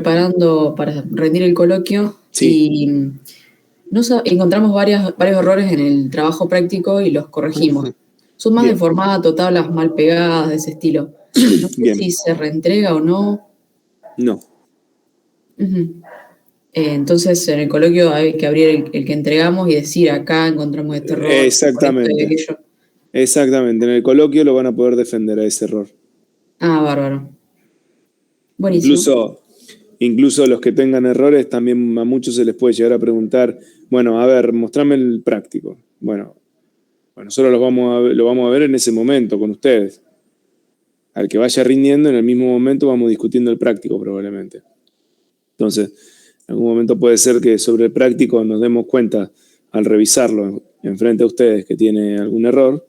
preparando para rendir el coloquio Sí. y encontramos varios errores en el trabajo práctico y los corregimos. Son más de Bien, formato, tablas mal pegadas, de ese estilo. No sé bien. si se reentrega o no. No. Ujú. Entonces, en el coloquio hay que abrir el que entregamos y decir, acá encontramos este error, por esto y Exactamente. aquello. Exactamente. En el coloquio lo van a poder defender a ese error. Ah, bárbaro. Buenísimo. Incluso, incluso los que tengan errores, también a muchos se les puede llegar a preguntar, bueno, a ver, mostrame el práctico. Bueno, nosotros lo vamos a ver en ese momento con ustedes. Al que vaya rindiendo, en el mismo momento vamos discutiendo el práctico probablemente. Entonces, en algún momento puede ser que sobre el práctico nos demos cuenta al revisarlo en frente a ustedes que tiene algún error,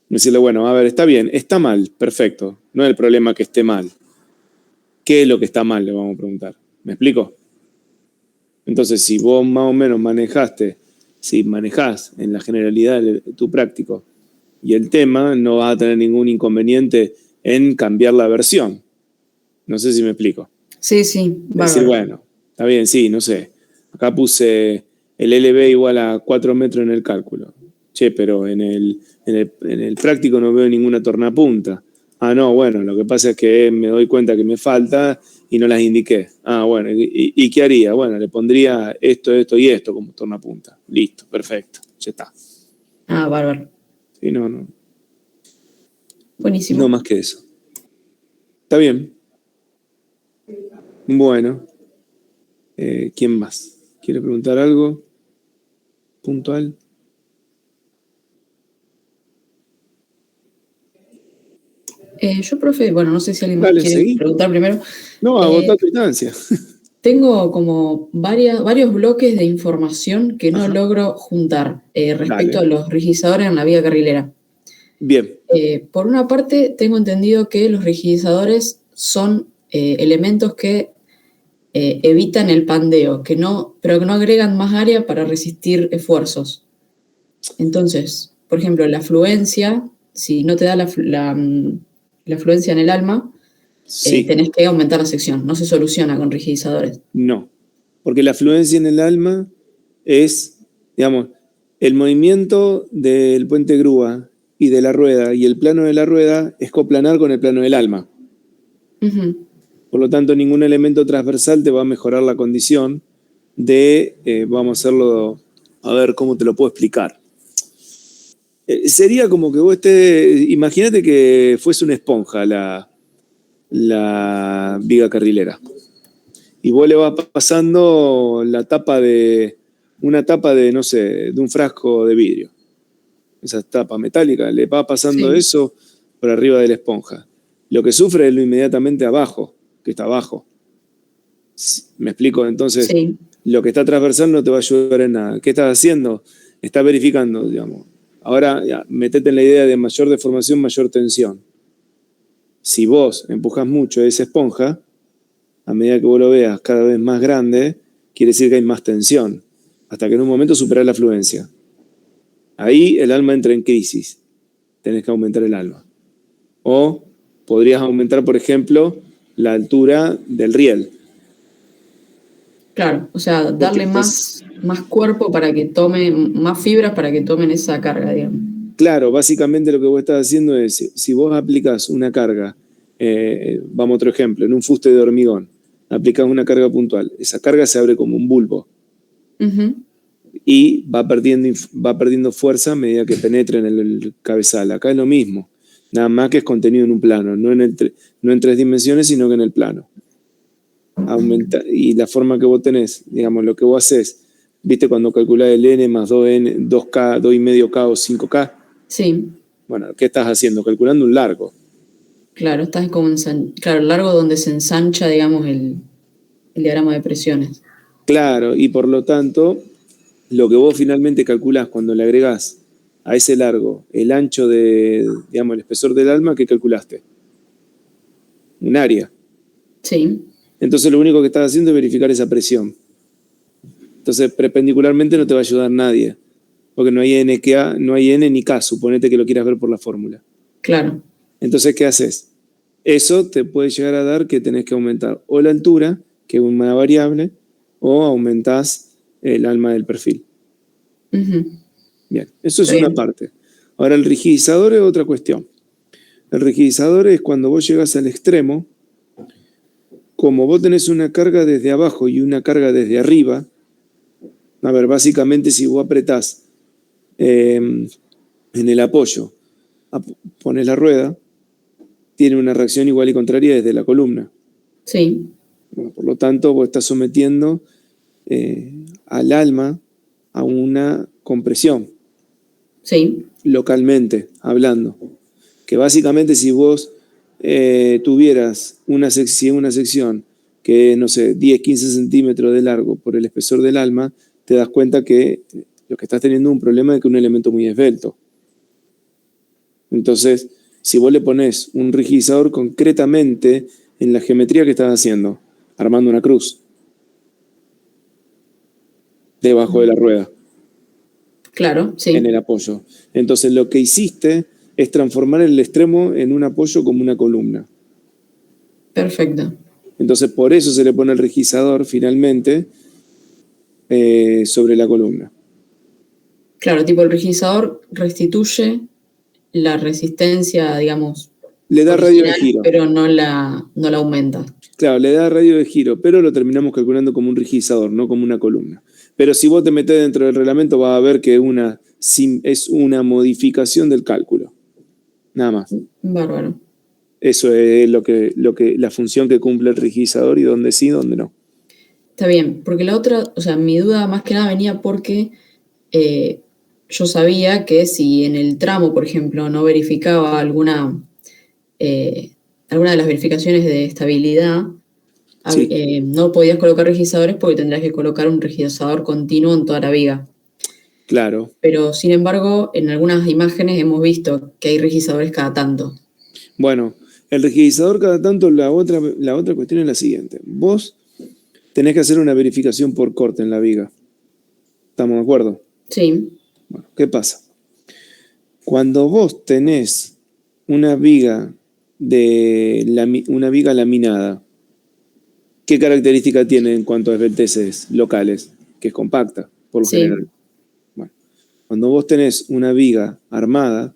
decirle, bueno, a ver, está bien, está mal, perfecto. No es el problema que esté mal. ¿Qué es lo que está mal? Le vamos a preguntar. ¿Me explico? Entonces, si vos más o menos si manejás en la generalidad tu práctico y el tema, no vas a tener ningún inconveniente en cambiar la versión. No sé si me explico. Sí, sí, Decir, bárbaro. bueno, está bien, sí, no sé. Acá puse el LB igual a 4 metros en el cálculo. Che, pero en el práctico no veo ninguna tornapunta. Ah, no, bueno, lo que pasa es que me doy cuenta que me falta y no las indiqué. Ah, bueno, ¿y qué haría? Bueno, le pondría esto, esto y esto como tornapunta. Listo, perfecto, ya está. Ah, bárbaro. Sí, no Buenísimo. más que eso. Está bien. Bueno, ¿quién más? ¿Quiere preguntar algo puntual? Yo, profe, bueno, no sé si alguien más Dale, quiere seguí. preguntar primero. No, Eh, agotá tu instancia. Tengo como varios bloques de información que no Ajá. logro juntar respecto Dale. a los rigidizadores en la vía carrilera. Bien. Por una parte, tengo entendido que los rigidizadores son elementos que evitan el pandeo, pero que no agregan más área para resistir esfuerzos. Entonces, por ejemplo, la fluencia, si no te da la fluencia en el alma, Sí. tenés que aumentar la sección. No se soluciona con rigidizadores. No. Porque la fluencia en el alma es, digamos, el movimiento del puente grúa y de la rueda y el plano de la rueda es coplanar con el plano del alma. Ujú. Por lo tanto, ningún elemento transversal te va a mejorar la condición vamos a hacerlo, a ver cómo te lo puedo explicar. Sería como que vos imagínate que fuese una esponja la viga carrilera. Y vos le vas pasando una tapa de, no sé, de un frasco de vidrio. Esa tapa metálica, le va pasando Sí, eso por arriba de la esponja. Lo que sufre es lo inmediatamente abajo, que está abajo. ¿Me explico? Entonces, sí. lo que está transversal no te va a ayudar en nada. ¿Qué estás haciendo? Estás verificando, digamos. Ahora, ya, metete en la idea de mayor deformación, mayor tensión. Si vos empujas mucho esa esponja, a medida que vos lo veas cada vez más grande, quiere decir que hay más tensión, hasta que en un momento superás la fluencia. Ahí el alma entra en crisis, tenés que aumentar el alma. O podrías aumentar, por ejemplo, la altura del riel. Claro, o sea, Porque darle entonces, más cuerpo para que tomen, más fibras para que tomen esa carga, digamos. claro, básicamente lo que vos estás haciendo es, si vos aplicás una carga, vamos a otro ejemplo, en un fuste de hormigón, aplicás una carga puntual, esa carga se abre como un bulbo Ujú. y va perdiendo fuerza a medida que penetra en el cabezal. Acá es lo mismo, nada más que es contenido en un plano, no en 3 dimensiones, sino que en el plano. Y la forma que vos tenés, digamos, lo que vos haces, ¿viste cuando calculás el n más 2n, 2k, 2,5k o 5k? Sí, Bueno, ¿qué estás haciendo? Calculando un largo. claro, estás como claro, el largo donde se ensancha, digamos, el diagrama de presiones. Claro, y por lo tanto, lo que vos finalmente calculás cuando le agregás a ese largo el ancho digamos, el espesor del alma, ¿qué calculaste? Un área. Sí, Entonces lo único que estás haciendo es verificar esa presión. Entonces, perpendicularmente no te va a ayudar nadie, porque no hay n ni k, suponete que lo quieras ver por la fórmula. claro. Entonces, ¿qué haces? Eso te puede llegar a dar que tenés que aumentar o la altura, que es una variable, o aumentás el alma del perfil. Bien, eso es una parte. Ahora el rigidizador es otra cuestión. El rigidizador es cuando vos llegas al extremo, como vos tenés una carga desde abajo y una carga desde arriba. A ver, básicamente si vos apretás en el apoyo, pones la rueda, tiene una reacción igual y contraria desde la columna. Sí. Bueno, por lo tanto, vos estás sometiendo al alma a una compresión. Sí. Localmente, hablando. Que básicamente si vos tuvieras una sección que es, no sé, 10, 15 centímetros de largo por el espesor del alma, te das cuenta que lo que estás teniendo es un problema de que es un elemento muy esbelto. Entonces, si vos le pones un rigidizador concretamente en la geometría que estás haciendo, armando una cruz debajo de la rueda. Claro, sí. En el apoyo. Entonces, lo que hiciste es transformar el extremo en un apoyo como una columna. Perfecto. Entonces, por eso se le pone el rigidizador finalmente sobre la columna. Claro, tipo el rigidizador restituye la resistencia, digamos, Le da radio de giro. pero no la aumenta. Claro, le da radio de giro, pero lo terminamos calculando como un rigidizador, no como una columna. Pero si vos te metés dentro del reglamento, vas a ver que es una modificación del cálculo. Nada más. Bárbaro. Eso es la función que cumple el rigidizador y dónde sí, dónde no. Está bien, porque la otra, o sea, mi duda más que nada venía porque yo sabía que si en el tramo, por ejemplo, no verificaba alguna de las verificaciones de estabilidad, Sí. no podías colocar rigidizadores porque tendrías que colocar un rigidizador continuo en toda la viga. Claro. Pero, sin embargo, en algunas imágenes hemos visto que hay rigidizadores cada tanto. Bueno, el rigidizador cada tanto, la otra cuestión es la siguiente. Vos tenés que hacer una verificación por corte en la viga. ¿Estamos de acuerdo? Sí. Bueno, ¿qué pasa? Cuando vos tenés una viga laminada, ¿qué característica tiene en cuanto a esbelteces locales? Que es compacta, por lo general. Bueno, cuando vos tenés una viga armada,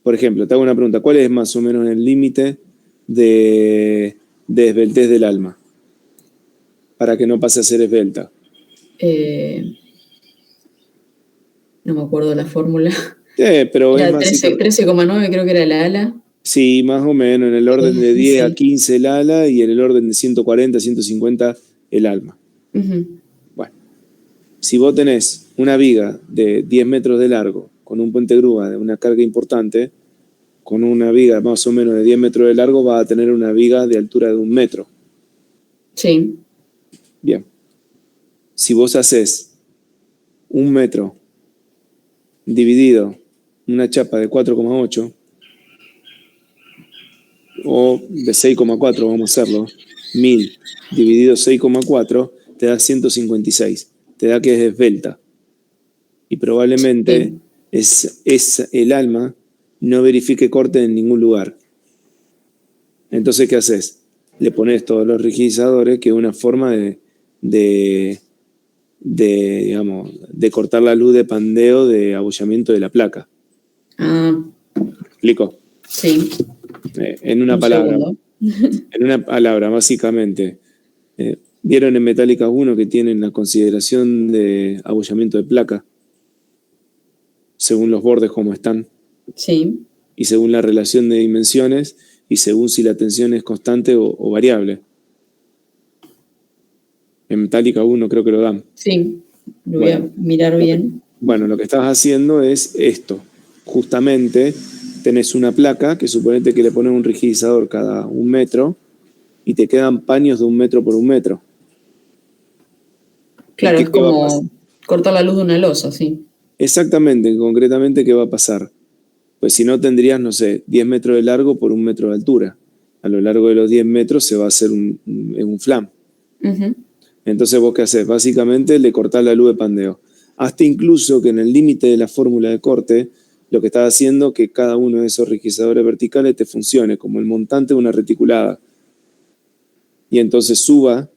por ejemplo, te hago una pregunta, ¿cuál es más o menos el límite de esbeltez del alma? Para que no pase a ser esbelta. No me acuerdo la fórmula. Pero era es más 13,9 creo que era la ala. Sí, más o menos, en el orden de 10 a 15 el ala y en el orden de 140 a 150 el alma. Bueno, si vos tenés una viga de 10 metros de largo con un puente grúa de una carga importante, con una viga más o menos de 10 metros de largo vas a tener una viga de altura de 1 metro. Sí. Bien. Si vos haces 1 metro dividido una chapa de 4,8 o de 6,4, vamos a hacerlo, 1000 dividido 6,4 te da 156, te da que es esbelta. Y probablemente es el alma no verifique corte en ningún lugar. Entonces, ¿qué haces? Le pones todos los rigidizadores, que es una forma de cortar la luz de pandeo de abollamiento de la placa. Ah. ¿Me explico? Sí. En una palabra, básicamente. ¿Vieron en Metallica 1 que tienen la consideración de abollamiento de placa? Según los bordes como están. Sí. Y según la relación de dimensiones y según si la tensión es constante o variable. En Metallica 1 creo que lo dan. Sí, lo voy a mirar bien. Bueno, lo que estás haciendo es esto. Justamente tenés una placa que suponete que le pones un rigidizador cada 1 metro y te quedan paños de 1 metro por 1 metro. Claro, es como cortar la luz de una losa, sí. Exactamente, concretamente, ¿qué va a pasar? Pues si no tendrías, no sé, 10 metros de largo por 1 metro de altura. A lo largo de los 10 metros se va a hacer un flam. Entonces, ¿vos qué haces? Básicamente le cortás la luz de pandeo. Hasta incluso que en el límite de la fórmula de corte, lo que estás haciendo es que cada uno de esos rigidizadores verticales te funcione como el montante de una reticulada. Y entonces suba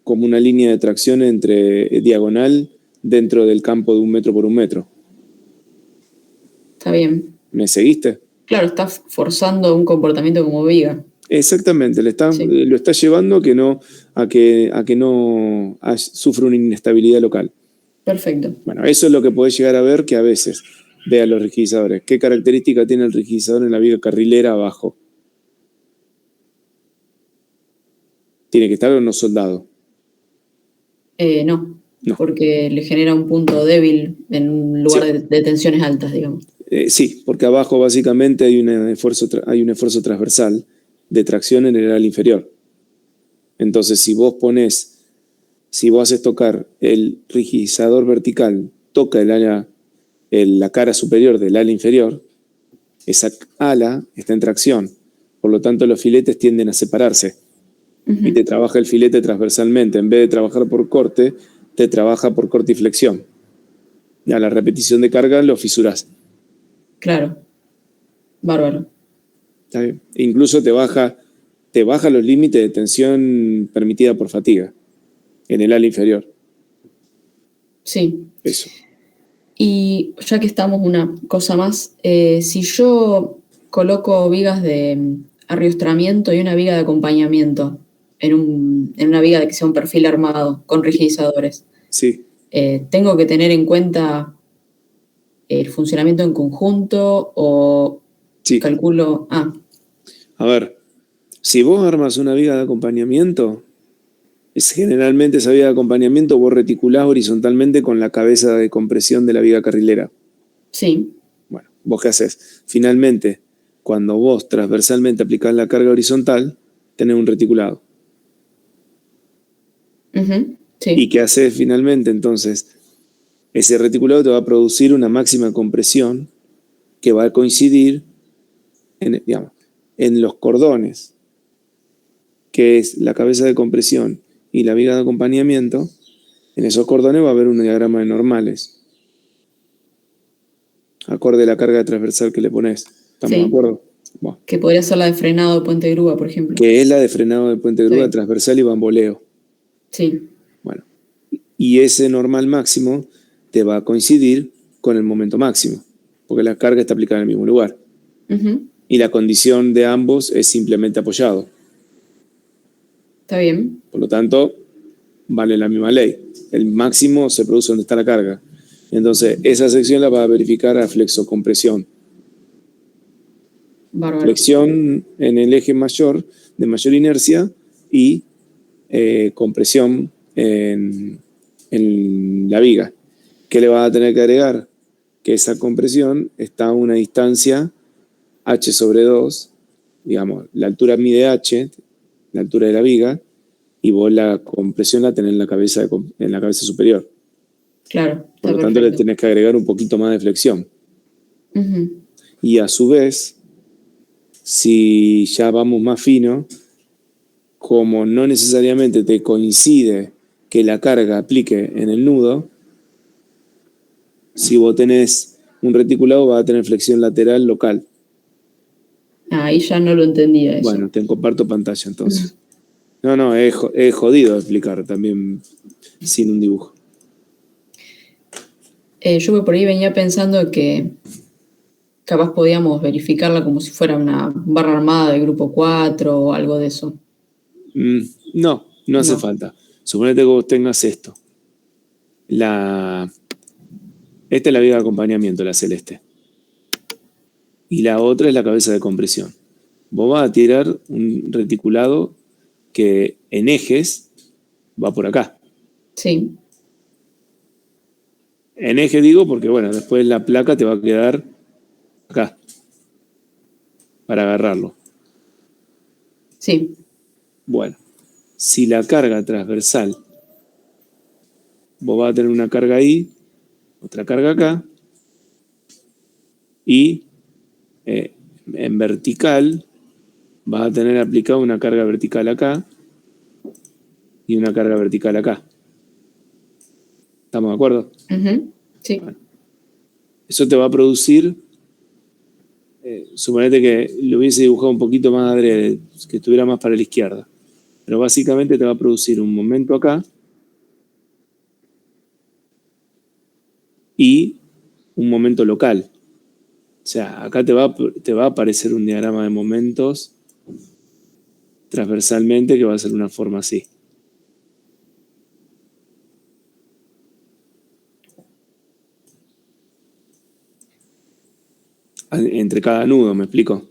como una línea de tracción diagonal dentro del campo de 1 metro por 1 metro. Está bien. ¿Me seguiste? Claro, está forzando un comportamiento como viga. Exactamente, Sí. lo está llevando a que no sufra una inestabilidad local. Perfecto. Bueno, eso es lo que podés llegar a ver que a veces vea los rigidizadores. ¿Qué característica tiene el rigidizador en la viga carrilera abajo? ¿Tiene que estar o no soldado? No, No. porque le genera un punto débil en un lugar Sí. de tensiones altas, digamos. Sí, porque abajo básicamente hay un esfuerzo transversal de tracción en el ala inferior. Entonces, si vos haces tocar el rigidizador vertical, toca la cara superior del ala inferior, esa ala está en tracción. Por lo tanto, los filetes tienden a separarse. Y te trabaja el filete transversalmente. En vez de trabajar por corte, te trabaja por corte y flexión. Y a la repetición de carga lo fisurás. Claro. Bárbaro. ¿Está bien? Incluso te baja los límites de tensión permitida por fatiga en el ala inferior. Sí. Eso. Y ya que estamos, una cosa más. Si yo coloco vigas de arriostramiento y una viga de acompañamiento en una viga de que sea un perfil armado con rigidizadores, Sí. ¿tengo que tener en cuenta el funcionamiento en conjunto o Sí. calculo? A ver, si vos armas una viga de acompañamiento, generalmente esa viga de acompañamiento vos reticulás horizontalmente con la cabeza de compresión de la viga carrilera. Sí. Bueno, ¿vos qué haces? Finalmente, cuando vos transversalmente aplicás la carga horizontal, tenés un reticulado. Sí. ¿Y qué haces finalmente? Entonces, ese reticulado te va a producir una máxima compresión que va a coincidir en los cordones, que es la cabeza de compresión y la viga de acompañamiento. En esos cordones va a haber un diagrama de normales, acorde a la carga transversal que le pones. ¿Estamos de acuerdo? Bueno. Que podría ser la de frenado de puente grúa, por ejemplo. Que es la de frenado de puente grúa, transversal y bamboleo. Sí. Bueno, y ese normal máximo te va a coincidir con el momento máximo, porque la carga está aplicada en el mismo lugar. Y la condición de ambos es simplemente apoyado. Está bien. Por lo tanto, vale la misma ley. El máximo se produce donde está la carga. Entonces, esa sección la va a verificar a flexocompresión. Bárbaro. Flexión en el eje mayor, de mayor inercia, y compresión en la viga. ¿Qué le vas a tener que agregar? Que esa compresión está a una distancia h sobre 2, digamos, la altura mide h, la altura de la viga, y vos la compresión la tenés en la cabeza superior. Claro. Por lo tanto, le tenés que agregar un poquito más de flexión. Y a su vez, si ya vamos más fino, como no necesariamente te coincide que la carga aplique en el nudo, si vos tenés un reticulado vas a tener flexión lateral local. Ahí ya no lo entendía eso. Bueno, te comparto pantalla entonces. No, es jodido explicar también sin un dibujo. Yo por ahí venía pensando que capaz podíamos verificarla como si fuera una barra armada de grupo 4 o algo de eso. No hace falta. Suponete que vos tengas esto. Esta es la viga de acompañamiento, la celeste. Y la otra es la cabeza de compresión. Vos vas a tirar un reticulado que en ejes va por acá. Sí. En eje digo porque, bueno, después la placa te va a quedar acá para agarrarlo. Sí. Bueno, si la carga transversal, vos vas a tener una carga ahí, otra carga acá, y en vertical vas a tener aplicado una carga vertical acá y una carga vertical acá. ¿Estamos de acuerdo? Sí. Bueno, eso te va a producir, suponete que lo hubiese dibujado un poquito más adrede, que estuviera más para la izquierda. Pero básicamente te va a producir un momento acá y un momento local. O sea, acá te va a aparecer un diagrama de momentos transversalmente que va a ser una forma así. Entre cada nudo, ¿me explico?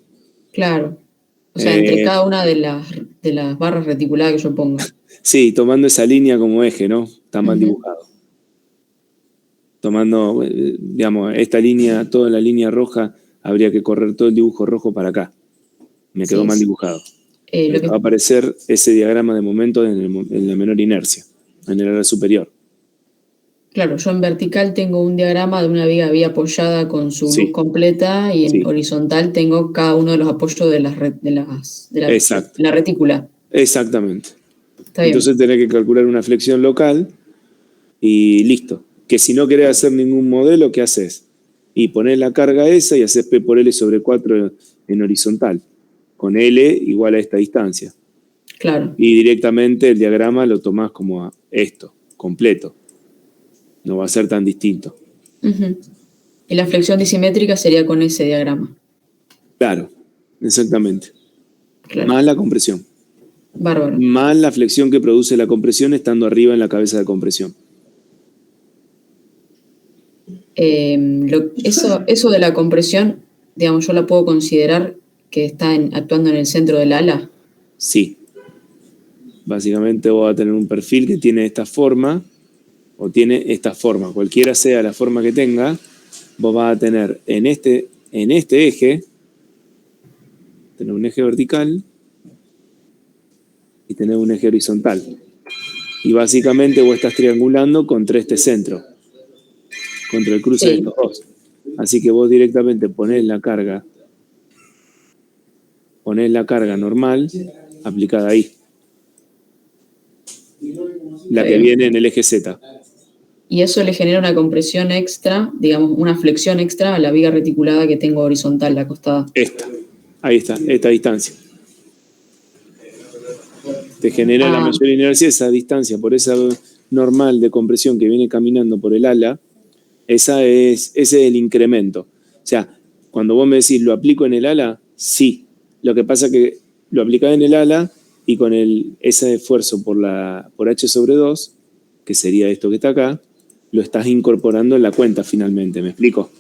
Claro. O sea, entre cada una de las barras reticuladas que yo ponga. Sí, tomando esa línea como eje, ¿no? Está mal dibujado. Tomando, digamos, esta línea, toda la línea roja, habría que correr todo el dibujo rojo para acá. Me quedó mal dibujado. Va a aparecer ese diagrama de momentos en la menor inercia, en el área superior. Claro, yo en vertical tengo un diagrama de una viga vía apoyada con su luz completa y en horizontal tengo cada uno de los apoyos de la retícula. Exactamente. Está bien. Entonces tenés que calcular una flexión local y listo. Que si no querés hacer ningún modelo, ¿qué haces? Y ponés la carga esa y haces P por L sobre 4 en horizontal, con L igual a esta distancia. Claro. Y directamente el diagrama lo tomás como a esto, completo. No va a ser tan distinto. Y la flexión disimétrica sería con ese diagrama. Claro, exactamente. Claro. Más la compresión. Bárbaro. Más la flexión que produce la compresión estando arriba en la cabeza de compresión. Eso de la compresión, digamos, yo la puedo considerar que está actuando en el centro del ala. Sí. Básicamente vos vas a tener un perfil que tiene esta forma o tiene esta forma. Cualquiera sea la forma que tenga, vos vas a tener en este eje, tener un eje vertical y tener un eje horizontal. Y básicamente vos estás triangulando contra este centro, contra el cruce de estos dos. Así que vos directamente ponés la carga normal aplicada ahí. La que viene en el eje Z. Y eso le genera una compresión extra, digamos, una flexión extra a la viga reticulada que tengo horizontal, la acostada. Ahí está, esta distancia. Te genera la mayor inercia esa distancia, por esa normal de compresión que viene caminando por el ala, ese es el incremento. O sea, cuando vos me decís, ¿lo aplico en el ala? Sí. Lo que pasa es que lo aplicás en el ala y con ese esfuerzo por H sobre 2, que sería esto que está acá, lo estás incorporando en la cuenta finalmente. ¿Me explico?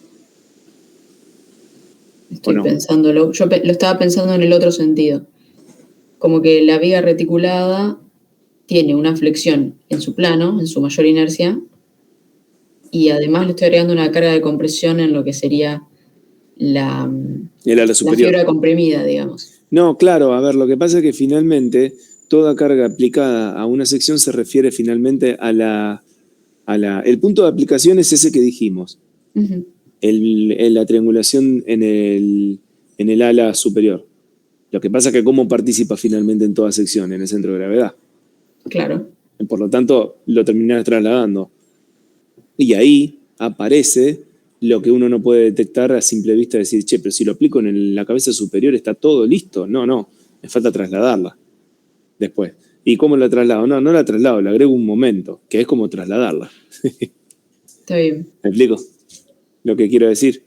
Estoy pensándolo. Yo lo estaba pensando en el otro sentido. Como que la viga reticulada tiene una flexión en su plano, en su mayor inercia, y además le estoy agregando una carga de compresión en lo que sería el ala superior. La fibra comprimida, digamos. No, claro, a ver, lo que pasa es que finalmente toda carga aplicada a una sección se refiere finalmente el punto de aplicación es ese que dijimos. La triangulación en el ala superior. Lo que pasa es que cómo participa finalmente en toda sección, en el centro de gravedad. Claro. Por lo tanto, lo terminás trasladando. Y ahí aparece lo que uno no puede detectar a simple vista, decir, che, pero si lo aplico en la cabeza superior está todo listo. No, me falta trasladarla después. ¿Y cómo la traslado? No la traslado, le agrego un momento, que es como trasladarla. Está bien. ¿Me explico lo que quiero decir?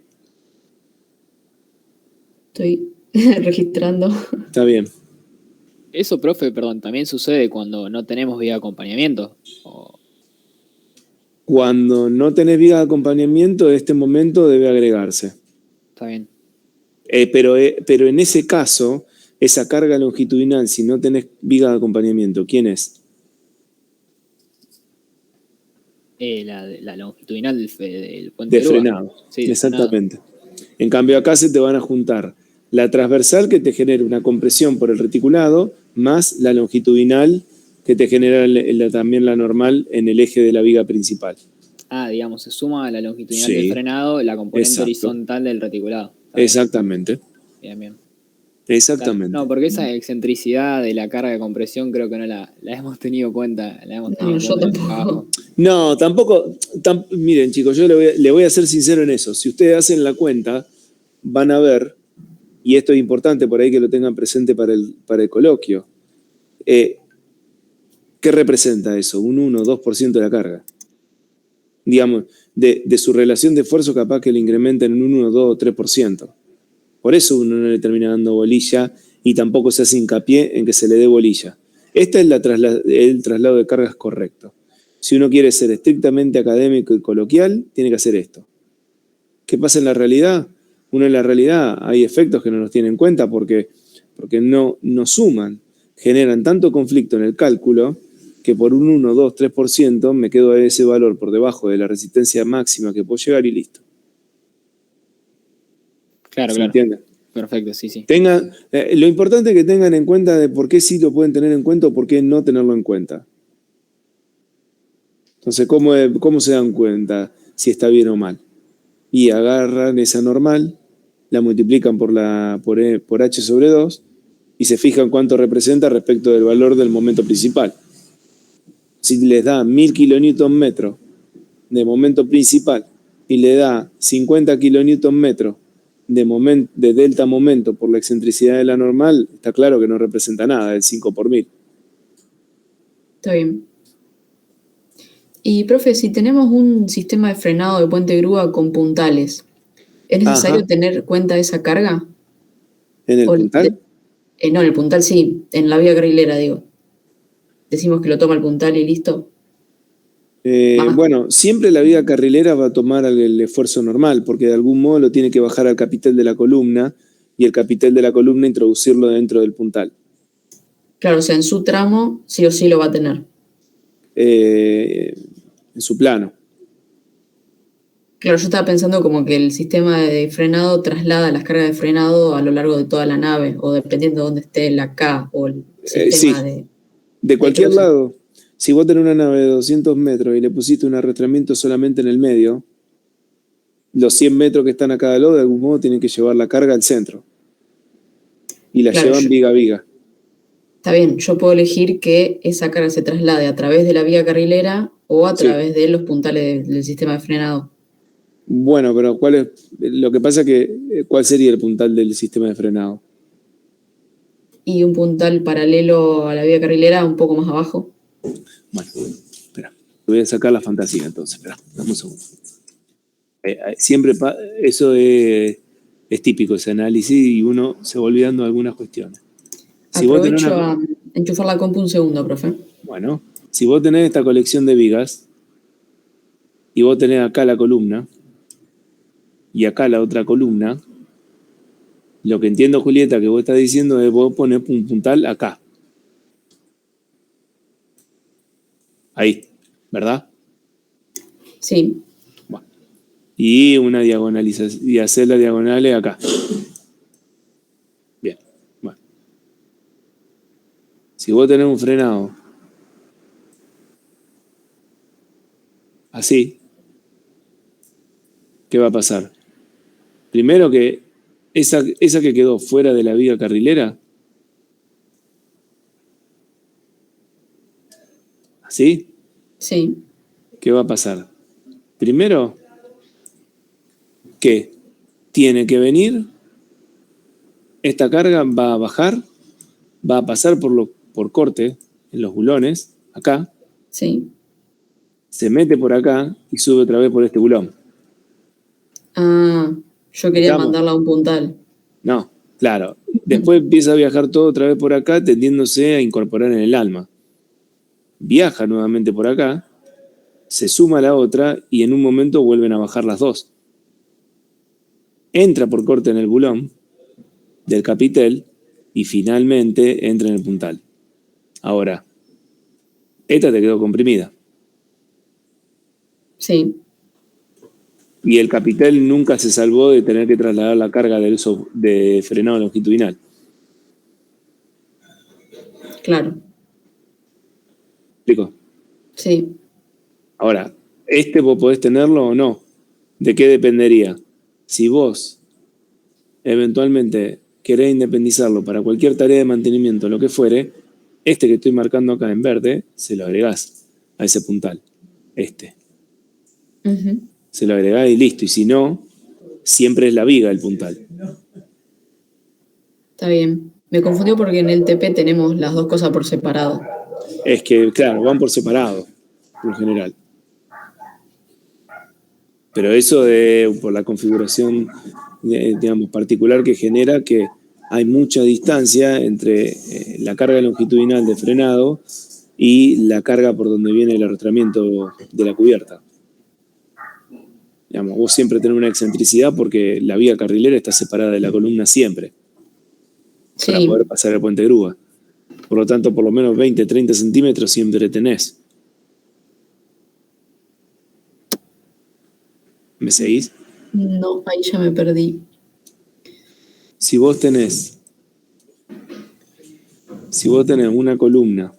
Estoy registrando. Está bien. Eso, profe, perdón, también sucede cuando no tenemos viga de acompañamiento. Cuando no tenés viga de acompañamiento, este momento debe agregarse. Está bien. Pero en ese caso, esa carga longitudinal, si no tenés viga de acompañamiento, ¿quién es? La longitudinal del puente de frenado. Sí, exactamente. Frenado. En cambio, acá se te van a juntar la transversal que te genera una compresión por el reticulado, más la longitudinal que te genera también la normal en el eje de la viga principal. Digamos, se suma a la longitudinal del frenado la componente horizontal del reticulado. Exactamente. Bien. Exactamente. No, porque esa excentricidad de la carga de compresión creo que no la hemos tenido cuenta. Yo tampoco. No, tampoco. Miren, chicos, yo le voy a ser sincero en eso. Si ustedes hacen la cuenta, van a ver, y esto es importante por ahí que lo tengan presente para el coloquio, ¿Qué representa eso? Un 1 o 2% de la carga. Digamos, de su relación de esfuerzo capaz que le incrementen en un 1, 2 o 3%. Por eso uno no le termina dando bolilla y tampoco se hace hincapié en que se le dé bolilla. Este es el traslado de cargas correcto. Si uno quiere ser estrictamente académico y coloquial, tiene que hacer esto. ¿Qué pasa en la realidad? Uno en la realidad hay efectos que no nos tienen en cuenta porque no suman, generan tanto conflicto en el cálculo que por un 1, 2, 3% me quedo a ese valor por debajo de la resistencia máxima que puedo llegar y listo. Claro, ¿Se claro. entiende? Perfecto, sí. Lo importante es que tengan en cuenta de por qué sí lo pueden tener en cuenta o por qué no tenerlo en cuenta. Entonces, ¿cómo se dan cuenta si está bien o mal? Y agarran esa normal, la multiplican por H sobre 2 y se fijan cuánto representa respecto del valor del momento principal. Si les da 1000 kilonewton-metros de momento principal y le da 50 kilonewton-metros de delta momento por la excentricidad de la normal, está claro que no representa nada, es 5 por 1000. Está bien. Y, profe, si tenemos un sistema de frenado de puente grúa con puntales, ¿es necesario tener cuenta de esa carga? ¿En el puntal? No, en el puntal sí, en la vía carrilera, digo. Decimos que lo toma el puntal y listo. Bueno, siempre la vía carrilera va a tomar el esfuerzo normal, porque de algún modo lo tiene que bajar al capitel de la columna y el capitel de la columna introducirlo dentro del puntal. Claro, o sea, en su tramo sí o sí lo va a tener. En su plano. Claro, yo estaba pensando como que el sistema de frenado traslada las cargas de frenado a lo largo de toda la nave, o dependiendo de dónde esté la K o el sistema de cualquier lado. Si vos tenés una nave de 200 metros y le pusiste un arrastramiento solamente en el medio, los 100 metros que están a cada lado de algún modo tienen que llevar la carga al centro. Y la llevan viga a viga. Está bien, yo puedo elegir que esa carga se traslade a través de la vía carrilera o a través de los puntales del sistema de frenado. Bueno, pero lo que pasa es que, ¿cuál sería el puntal del sistema de frenado? Y un puntal paralelo a la vía carrilera un poco más abajo. Bueno, espera, voy a sacar la fantasía entonces, espera, dame un segundo. Siempre eso es típico, ese análisis, y uno se va olvidando de algunas cuestiones. Aprovecho a enchufar la compu un segundo, profe. Bueno, si vos tenés esta colección de vigas, y vos tenés acá la columna, y acá la otra columna, lo que entiendo, Julieta, que vos estás diciendo es vos ponés un puntal acá. Ahí, ¿verdad? Sí. Bueno. Y una diagonalización, y hacer las diagonales acá. Bien, bueno. Si vos tenés un frenado así, ¿qué va a pasar? Primero que esa que quedó fuera de la viga carrilera, ¿así? Sí. ¿Qué va a pasar? Primero, que tiene que venir, esta carga va a bajar, va a pasar por corte en los bulones, acá. Sí. Se mete por acá y sube otra vez por este bulón. Ah, yo quería mandarla a un puntal. No, claro. Después empieza a viajar todo otra vez por acá, tendiéndose a incorporar en el alma. Viaja nuevamente por acá, se suma a la otra y en un momento vuelven a bajar las dos. Entra por corte en el bulón del capitel y finalmente entra en el puntal. Ahora, esta te quedó comprimida. Sí. Y el capitel nunca se salvó de tener que trasladar la carga de frenado longitudinal. Claro. ¿Explico? Sí. Ahora, vos podés tenerlo o no. ¿De qué dependería? Si vos eventualmente querés independizarlo para cualquier tarea de mantenimiento, lo que fuere, que estoy marcando acá en verde, se lo agregás a ese puntal. Se lo agregás y listo. Y si no, siempre es la viga el puntal. Está bien. Me confundió porque en el TP tenemos las dos cosas por separado. Es que, claro, van por separado, por lo general. Pero eso por la configuración, digamos, particular que genera que hay mucha distancia entre la carga longitudinal de frenado y la carga por donde viene el arrastramiento de la cubierta. Digamos, vos siempre tenés una excentricidad porque la vía carrilera está separada de la columna siempre. Sí. Para poder pasar el puente grúa. Por lo tanto, por lo menos 20, 30 centímetros siempre tenés. ¿Me seguís? No, ahí ya me perdí. Si vos tenés una columna,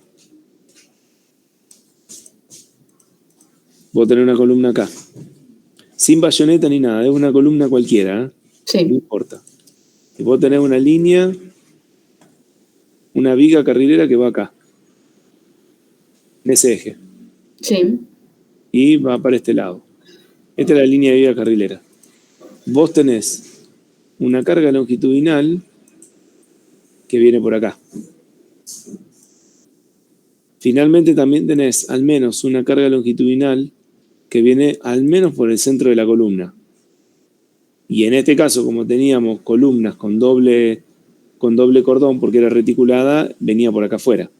vos tenés una columna acá, sin bayoneta ni nada, es una columna cualquiera, ¿eh? Sí. No importa. Y vos tenés una línea, una viga carrilera que va acá, en ese eje. Sí. Y va para este lado. Esta es la línea de viga carrilera. Vos tenés una carga longitudinal que viene por acá. Finalmente también tenés al menos una carga longitudinal que viene al menos por el centro de la columna. Y en este caso, como teníamos columnas con doble cordón, porque era reticulada, venía por acá afuera.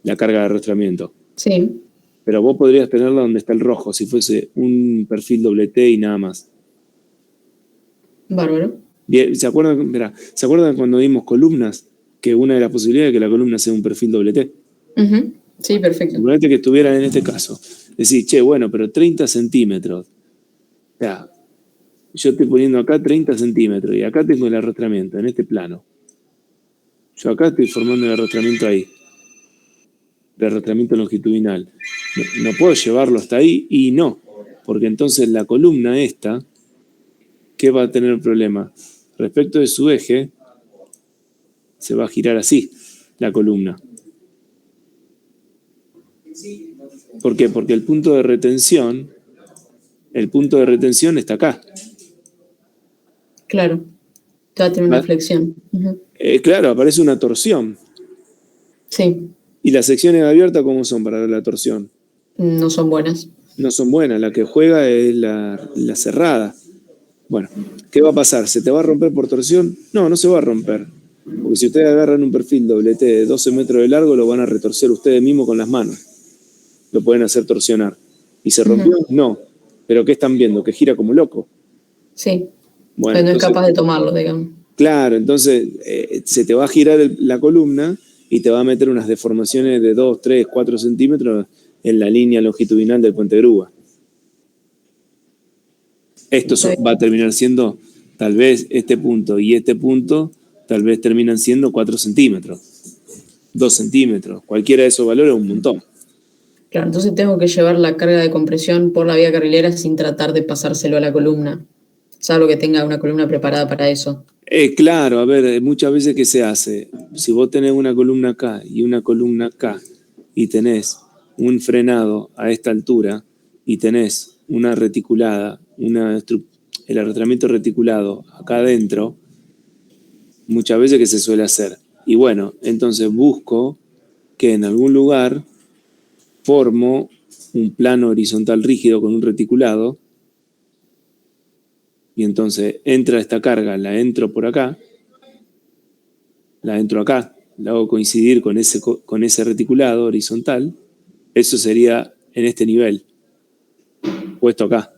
La carga de arrastramiento. Sí. Pero vos podrías tenerla donde está el rojo, si fuese un perfil doble T y nada más. Bárbaro. Bien, ¿se acuerdan cuando vimos columnas? Que una de las posibilidades es que la columna sea un perfil doble T. Uh-huh. Sí, perfecto. Suponete que estuvieran en este caso. Decís, bueno, pero 30 centímetros. O sea, yo estoy poniendo acá 30 centímetros y acá tengo el arrastramiento, en este plano. Yo acá estoy formando el arrastramiento ahí. El arrastramiento longitudinal. No puedo llevarlo hasta ahí y no, porque entonces la columna esta, ¿qué va a tener problema? Respecto de su eje, se va a girar así, la columna. ¿Por qué? Porque el punto de retención está acá. Claro, va a tener una flexión. Uh-huh. Claro, aparece una torsión. Sí. ¿Y las secciones abiertas cómo son para la torsión? No son buenas. No son buenas, la que juega es la cerrada. Bueno, ¿qué va a pasar? ¿Se te va a romper por torsión? No, no se va a romper. Porque si ustedes agarran un perfil doble T de 12 metros de largo, lo van a retorcer ustedes mismos con las manos. Lo pueden hacer torsionar. ¿Y se rompió? Uh-huh. No. ¿Pero qué están viendo? ¿Que gira como loco? Sí. Bueno, pero no es capaz de tomarlo, digamos. Claro, entonces se te va a girar la columna y te va a meter unas deformaciones de 2, 3, 4 centímetros en la línea longitudinal del puente grúa. Esto va a terminar siendo, tal vez este punto y este punto, tal vez terminan siendo 4 centímetros, 2 centímetros. Cualquiera de esos valores es un montón. Claro, entonces tengo que llevar la carga de compresión por la vía carrilera sin tratar de pasárselo a la columna, salvo que tenga una columna preparada para eso. Claro, a ver, muchas veces ¿qué se hace? Si vos tenés una columna acá y una columna acá y tenés un frenado a esta altura y tenés una reticulada, el arrastramiento reticulado acá adentro, muchas veces ¿qué se suele hacer? Y bueno, entonces busco que en algún lugar formo un plano horizontal rígido con un reticulado y entonces entra esta carga, la entro por acá, la entro acá, la hago coincidir con ese reticulado horizontal, eso sería en este nivel, puesto acá.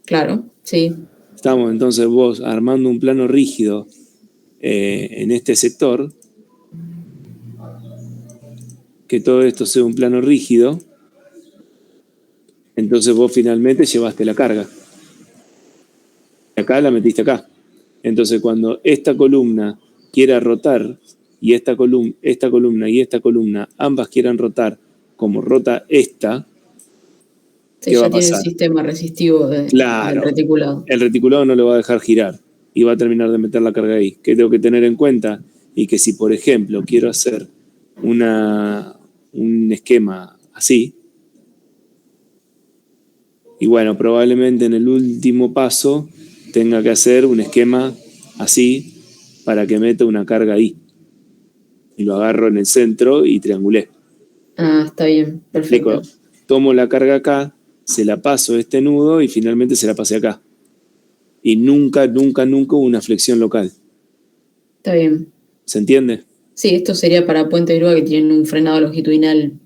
Claro, sí. Estamos entonces vos armando un plano rígido en este sector, que todo esto sea un plano rígido, entonces vos finalmente llevaste la carga. Acá la metiste acá. Entonces cuando esta columna quiera rotar y esta columna y esta columna ambas quieran rotar como rota esta, ¿qué va a pasar? Tiene el sistema resistivo del reticulado. El reticulado no lo va a dejar girar y va a terminar de meter la carga ahí. ¿Qué tengo que tener en cuenta? Y que si, por ejemplo, quiero hacer un esquema así, y bueno, probablemente en el último paso tenga que hacer un esquema así para que meta una carga ahí. y lo agarro en el centro y triangulé. Ah, está bien, perfecto. Tomo la carga acá, se la paso a este nudo y finalmente se la pasé acá. Y nunca hubo una flexión local. Está bien. ¿Se entiende? Sí, esto sería para puente de grúa que tienen un frenado longitudinal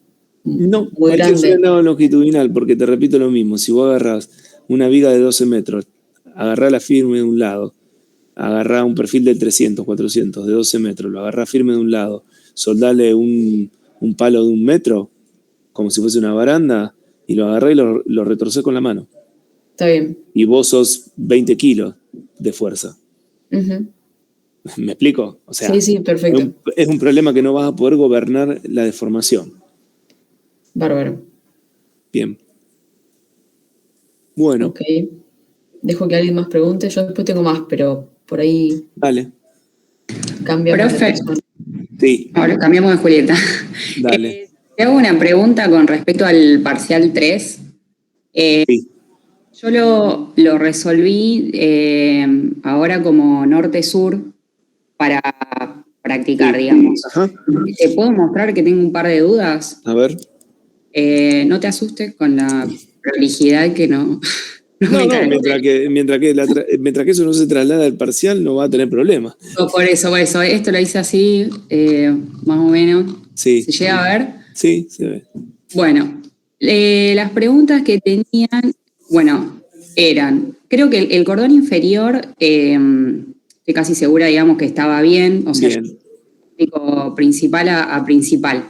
No, muy cualquier grande. frenado longitudinal, porque te repito lo mismo, si vos agarrás una viga de 12 metros, agarrala firme de un lado, agarrá un perfil de 300, 400, de 12 metros, lo agarrá firme de un lado, soldale un palo de 1 metro, como si fuese una baranda, y lo agarrá y lo retorcés con la mano. Está bien. Y vos sos 20 kilos de fuerza. Uh-huh. ¿Me explico? O sea, sí, perfecto. Es un problema que no vas a poder gobernar la deformación. Bárbaro. Bien. Bueno. Ok. Dejo que alguien más pregunte. Yo después tengo más, pero por ahí. Dale. Cambiamos de Profe. persona. Sí. Ahora cambiamos de Julieta. Dale. Te hago una pregunta con respecto al parcial 3. Sí. Yo lo resolví ahora como norte-sur para practicar, digamos. Ajá. ¿Te puedo mostrar que tengo un par de dudas? A ver. No te asustes con la prolijidad que no me cae. Mientras que eso no se traslada al parcial, no va a tener problema. No, por eso. Esto lo hice así, más o menos. Sí. ¿Se llega a ver? Sí, se ve. Bueno, las preguntas que tenían, eran, creo que el cordón inferior, estoy casi segura, digamos, que estaba bien, o sea, bien. Yo principal a principal.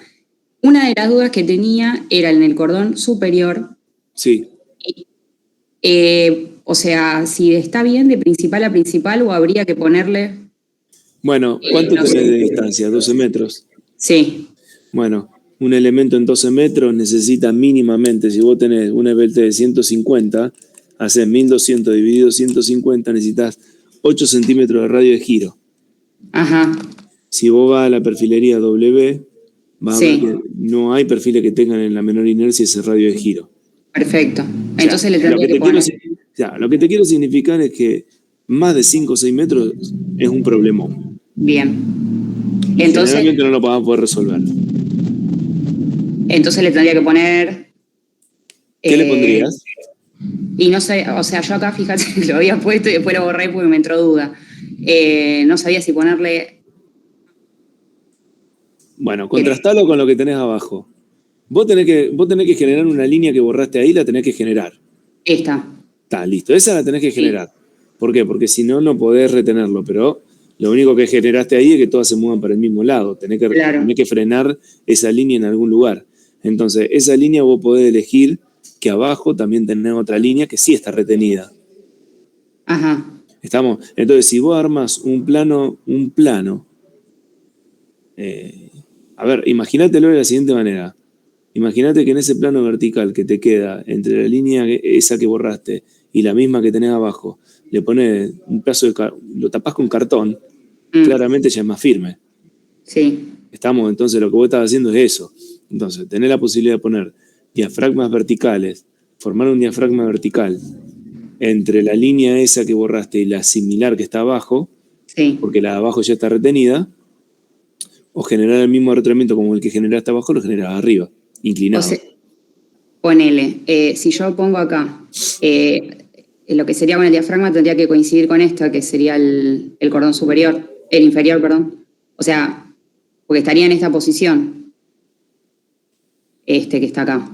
Una de las dudas que tenía era en el cordón superior. Sí. O sea, si está bien de principal a principal o habría que ponerle... Bueno, ¿cuánto tenés de distancia? ¿12 metros? Sí. Bueno, un elemento en 12 metros necesita mínimamente, si vos tenés un EBLT de 150, haces 1200 dividido 150, necesitas 8 centímetros de radio de giro. Ajá. Si vos vas a la perfilería W, vas a ver que no hay perfiles que tengan en la menor inercia ese radio de giro. Perfecto. Entonces le tendría que poner... Lo que te quiero significar es que más de 5 o 6 metros es un problemón. Bien. Entonces, generalmente no lo vas a poder resolver. Entonces le tendría que poner... ¿Qué le pondrías? Y no sé, o sea, yo acá, fíjate, lo había puesto y después lo borré porque me entró duda. No sabía si ponerle... Bueno, contrastalo con lo que tenés abajo. Vos tenés que generar una línea que borraste ahí, la tenés que generar. Esta. Está, listo. Esa la tenés que generar. ¿Por qué? Porque si no, no podés retenerlo. Pero lo único que generaste ahí es que todas se muevan para el mismo lado. Tenés que frenar esa línea en algún lugar. Entonces, esa línea vos podés elegir que abajo también tenés otra línea que sí está retenida. Ajá. ¿Estamos? Entonces, si vos armas un plano, a ver, imagínatelo de la siguiente manera. Imagínate que en ese plano vertical que te queda entre la línea esa que borraste y la misma que tenés abajo, le pones un pedazo lo tapás con cartón, claramente ya es más firme. Sí. ¿Estamos? Entonces lo que vos estás haciendo es eso. Entonces, tenés la posibilidad de poner diafragmas verticales, formar un diafragma vertical entre la línea esa que borraste y la similar que está abajo, porque la de abajo ya está retenida, o generar el mismo retraimiento como el que generaste abajo, lo generas arriba, inclinado. O sea, ponele, si yo pongo acá, lo que sería con el diafragma tendría que coincidir con esto, que sería el cordón superior, el inferior, perdón. O sea, porque estaría en esta posición, que está acá.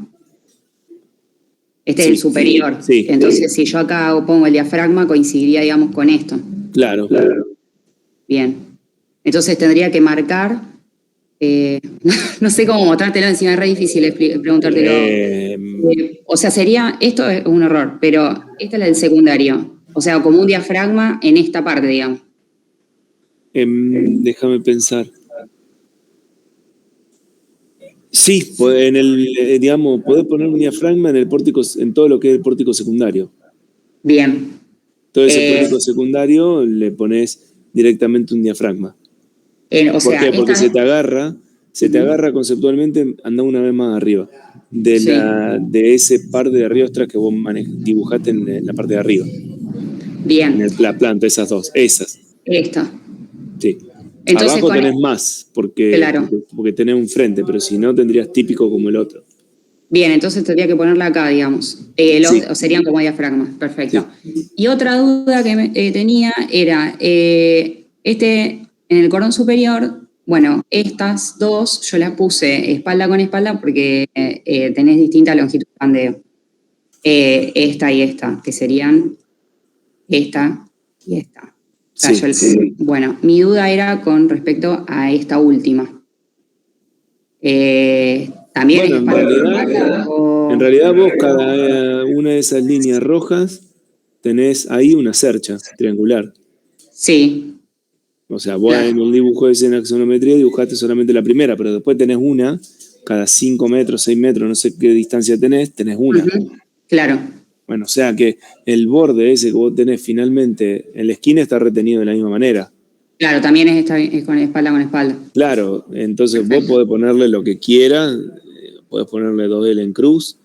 Este es el superior. Sí. Entonces, si yo acá pongo el diafragma, coincidiría, digamos, con esto. Claro. Bien. Entonces tendría que marcar, no sé cómo mostrártelo, encima es re difícil preguntártelo. O sea, esto es un error, pero este es el secundario. O sea, como un diafragma en esta parte, digamos. Déjame pensar. Sí, podés poner un diafragma en todo lo que es el pórtico secundario. Bien. Todo ese pórtico secundario le pones directamente un diafragma. ¿Por qué? Porque se te agarra conceptualmente, anda una vez más arriba. De ese par de arriostras que vos dibujaste en la parte de arriba. Bien. En la planta, esas dos. Esas. Esta. Sí. Entonces, abajo tenés más, porque tenés un frente, pero si no, tendrías típico como el otro. Bien, entonces tendría que ponerla acá, digamos. Sí. O serían como diafragmas, perfecto. Sí. Y otra duda que tenía era, en el cordón superior, bueno, estas dos yo las puse espalda con espalda porque tenés distinta longitud de pandeo. Esta y esta, que serían esta y esta. O sea, Sí. Bueno, mi duda era con respecto a esta última. ¿También Bueno, es espalda o... en realidad vos cada una de esas líneas rojas tenés ahí una cercha triangular. Sí. O sea, vos en el dibujo de axonometría dibujaste solamente la primera, pero después tenés una, cada 5 metros, 6 metros, no sé qué distancia tenés una. Claro. Bueno, o sea que el borde ese que vos tenés finalmente en la esquina está retenido de la misma manera. Claro, también es con espalda. Claro, entonces vos podés ponerle lo que quieras, podés ponerle 2L en cruz,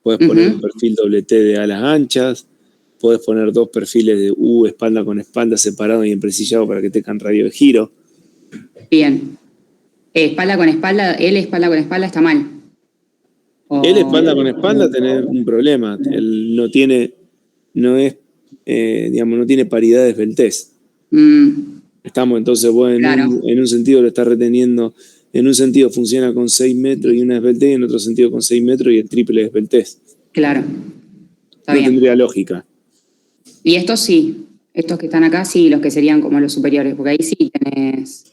podés poner un perfil doble T de alas anchas, podés poner 2 perfiles de U espalda con espalda separados y empresillado para que tengan radio de giro. Bien. Espalda con espalda está mal. El espalda con espalda tenés un problema. Él no tiene paridad de esbeltez. Estamos entonces vos en un sentido lo estás reteniendo, en un sentido funciona con 6 metros y una esbeltez, y en otro sentido con 6 metros y el triple de esbeltez. Claro. Está bien. Tendría lógica. Y estos sí, estos que están acá sí, los que serían como los superiores, porque ahí sí tenés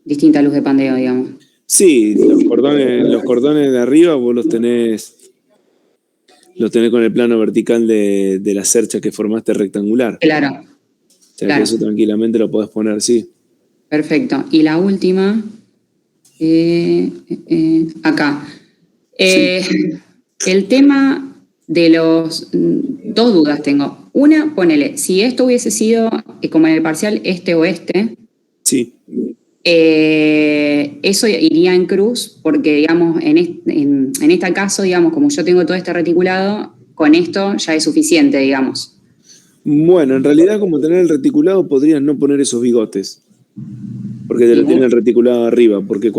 distinta luz de pandeo, digamos. Sí, los cordones de arriba vos los tenés con el plano vertical de la cercha que formaste rectangular. Claro. O sea, que eso tranquilamente lo podés poner, sí. Perfecto. Y la última, acá. El tema de los... 2 dudas tengo. Una, ponele, si esto hubiese sido como en el parcial este-oeste, sí. Eso iría en cruz, porque digamos, en este caso, digamos, como yo tengo todo este reticulado, con esto ya es suficiente, digamos. Bueno, en realidad, como tener el reticulado, podrías no poner esos bigotes. Porque te lo tiene el reticulado arriba. Porque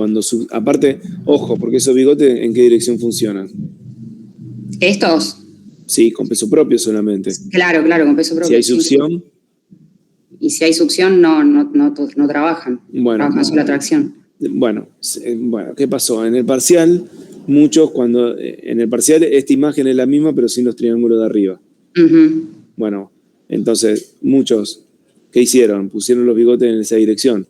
aparte, ojo, porque esos bigotes, ¿en qué dirección funcionan? ¿Estos? Sí, con peso propio solamente. Claro, con peso propio. Si hay succión. Y si hay succión, no trabajan. Bueno, trabajan solo tracción. Bueno, ¿qué pasó? En el parcial, en el parcial esta imagen es la misma, pero sin los triángulos de arriba. Bueno, entonces, muchos, ¿qué hicieron? Pusieron los bigotes en esa dirección.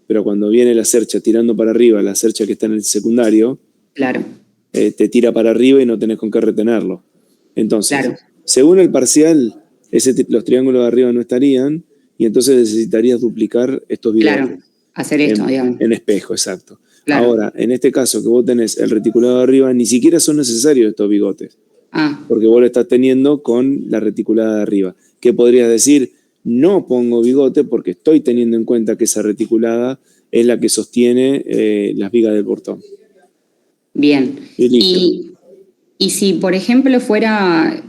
Pero cuando viene la cercha tirando para arriba, la cercha que está en el secundario, claro. Te tira para arriba y no tenés con qué retenerlo. Entonces, según el parcial, los triángulos de arriba no estarían, y entonces necesitarías duplicar estos bigotes. Claro, hacer esto, digamos. En espejo, exacto. Claro. Ahora, en este caso que vos tenés el reticulado de arriba, ni siquiera son necesarios estos bigotes. Porque vos lo estás teniendo con la reticulada de arriba. ¿Qué podrías decir? No pongo bigote porque estoy teniendo en cuenta que esa reticulada es la que sostiene las vigas del portón. Bien. Y si, por ejemplo, fuera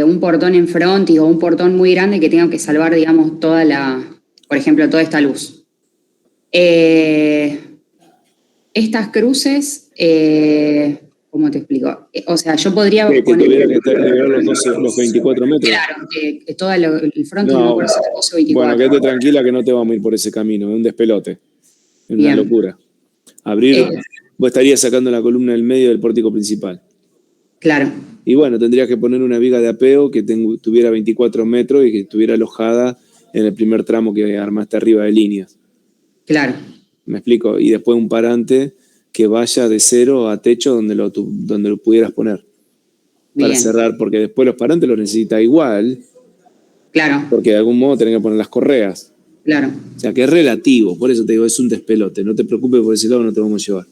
un portón en frontis o un portón muy grande que tenga que salvar, digamos, por ejemplo, toda esta luz. Estas cruces, ¿cómo te explico? O sea, yo podría que poner... tuviera que tener los 24 metros. Claro, que todo el frontis no por 24. Bueno, quédate tranquila que no te vamos a ir por ese camino, es un despelote. Es una locura. Vos estarías sacando la columna del medio del pórtico principal. Claro. Y bueno, tendrías que poner una viga de apeo que tuviera 24 metros y que estuviera alojada en el primer tramo que armaste arriba de líneas. Claro. ¿Me explico? Y después un parante que vaya de cero a techo donde lo pudieras poner. Bien. Para cerrar, porque después los parantes los necesitas igual. Claro. Porque de algún modo tenés que poner las correas. Claro. O sea, que es relativo, por eso te digo, es un despelote. No te preocupes, por ese lado no te vamos a llevar.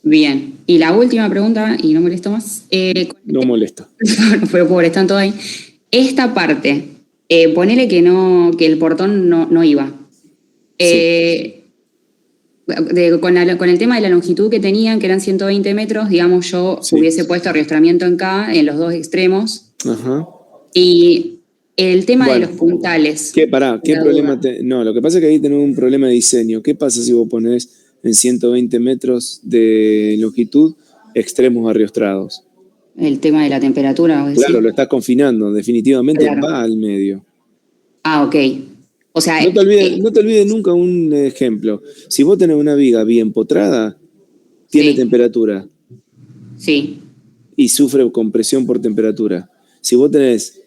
Bien. Y la última pregunta, y no molesto más. No molesta. Pero pobre, están todos ahí. Esta parte, ponele que el portón no iba. Sí. Con el tema de la longitud que tenían, que eran 120 metros, digamos, yo hubiese puesto arrastramiento en K en los 2 extremos. Ajá. Y El tema Bueno, de los puntales. ¿qué problema? No, lo que pasa es que ahí tenemos un problema de diseño. ¿Qué pasa si vos ponés en 120 metros de longitud extremos arriostrados? El tema de la temperatura, ¿vos decís? Claro, lo estás confinando. Definitivamente Claro. va al medio. Ah, ok. O sea, No te olvides nunca un ejemplo. Si vos tenés una viga bien potrada, tiene temperatura. Sí. Y sufre compresión por temperatura. Si vos tenés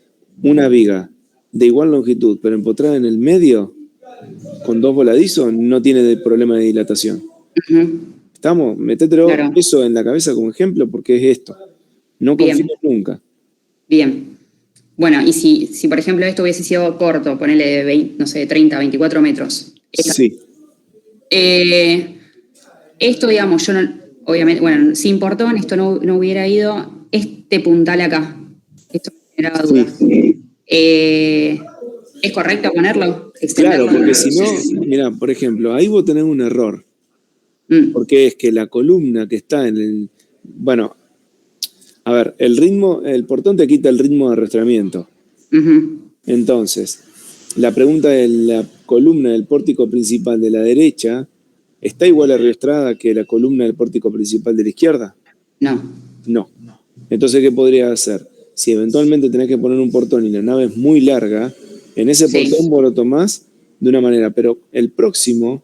una viga de igual longitud, pero empotrada en el medio, con 2 voladizos, no tiene problema de dilatación. ¿Estamos? Metételo eso en la cabeza como ejemplo, porque es esto. No confíes nunca. Bien. Bueno, y si por ejemplo esto hubiese sido corto, ponele 30, 24 metros. Sí. Esto, digamos, yo no, obviamente, bueno, sin portón, esto no hubiera ido. Este puntal acá, esto me generaba dudas. ¿Es correcto ponerlo? Claro, porque si no, mira, por ejemplo, ahí vos tenés un error. Porque es que la columna que está en el... Bueno, a ver, el portón te quita el ritmo de arrastramiento. Entonces, la pregunta de la columna del pórtico principal de la derecha, ¿está igual arrastrada que la columna del pórtico principal de la izquierda? No. Entonces, ¿qué podrías hacer? Si eventualmente tenés que poner un portón y la nave es muy larga, en ese portón vos lo tomás de una manera, pero el próximo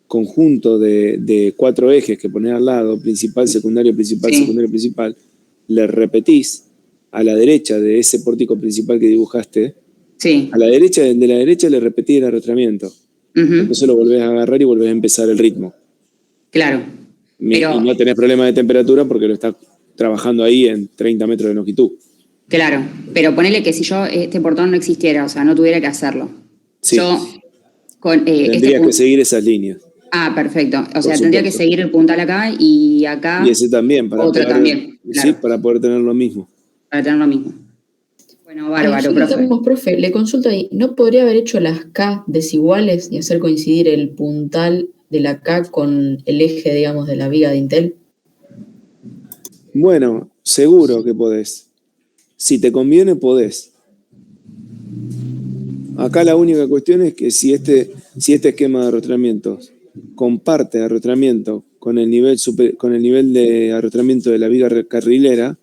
conjunto de 4 ejes que ponés al lado, principal, secundario, principal, secundario, principal, le repetís a la derecha de ese pórtico principal que dibujaste, a la derecha, de la derecha le repetís el arrastramiento. Entonces lo volvés a agarrar y volvés a empezar el ritmo. Claro. Y no tenés problema de temperatura porque lo estás trabajando ahí en 30 metros de longitud. Claro, pero ponele que si yo este portón no existiera, o sea, no tuviera que hacerlo. Sí. Yo tendrías que seguir esas líneas. Ah, perfecto. O sea, tendría que seguir el puntal acá y acá. Y ese también, para otro poder, también. Claro. Sí, para poder tener lo mismo. Para tener lo mismo. Bueno, bárbaro, profe. Le consulto ahí, ¿no podría haber hecho las K desiguales y hacer coincidir el puntal de la K con el eje, digamos, de la viga de Intel? Bueno, seguro que podés. Si te conviene, podés. Acá la única cuestión es que si este esquema de arrastramientos comparte arrastramiento con el nivel de arrastramiento de la viga carrilera,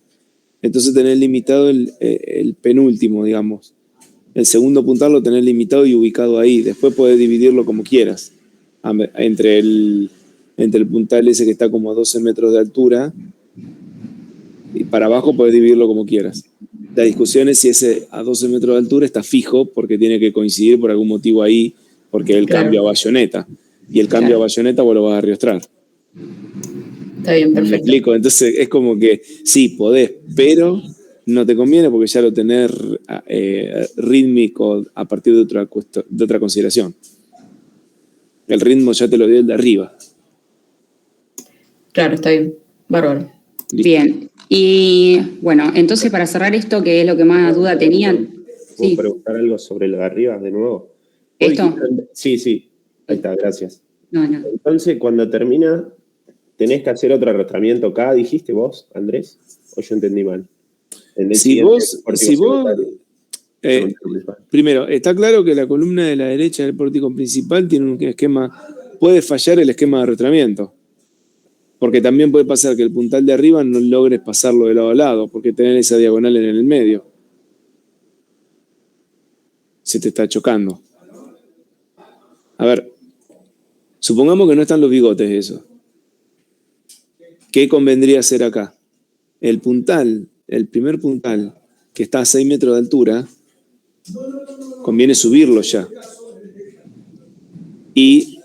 entonces tenés limitado el penúltimo, digamos. El segundo puntal lo tenés limitado y ubicado ahí. Después podés dividirlo como quieras. Entre el puntal ese que está como a 12 metros de altura y para abajo podés dividirlo como quieras. La discusión es si ese a 12 metros de altura está fijo porque tiene que coincidir por algún motivo ahí, porque es el cambio a bayoneta. Y el cambio a bayoneta vos lo vas a arrastrar. Está bien, perfecto. ¿Me explico? Entonces es como que sí, podés, pero no te conviene porque ya lo tenés rítmico a partir de otra consideración. El ritmo ya te lo dio el de arriba. Claro, está bien. Bárbaro. ¿Listo? Bien. Y bueno, entonces para cerrar esto, que es lo que más duda tenían. ¿Puedo preguntar algo sobre lo de arriba de nuevo? ¿Esto? Sí. Ahí está, gracias. No. Entonces, cuando termina, ¿tenés que hacer otro arrastramiento acá, dijiste vos, Andrés? ¿O yo entendí mal? Primero, está claro que la columna de la derecha del pórtico principal tiene un esquema, puede fallar el esquema de arrastramiento. Porque también puede pasar que el puntal de arriba no logres pasarlo de lado a lado, porque tenés esa diagonal en el medio. Se te está chocando. A ver, supongamos que no están los bigotes eso. ¿Qué convendría hacer acá? El primer puntal, que está a 6 metros de altura, conviene subirlo ya. Y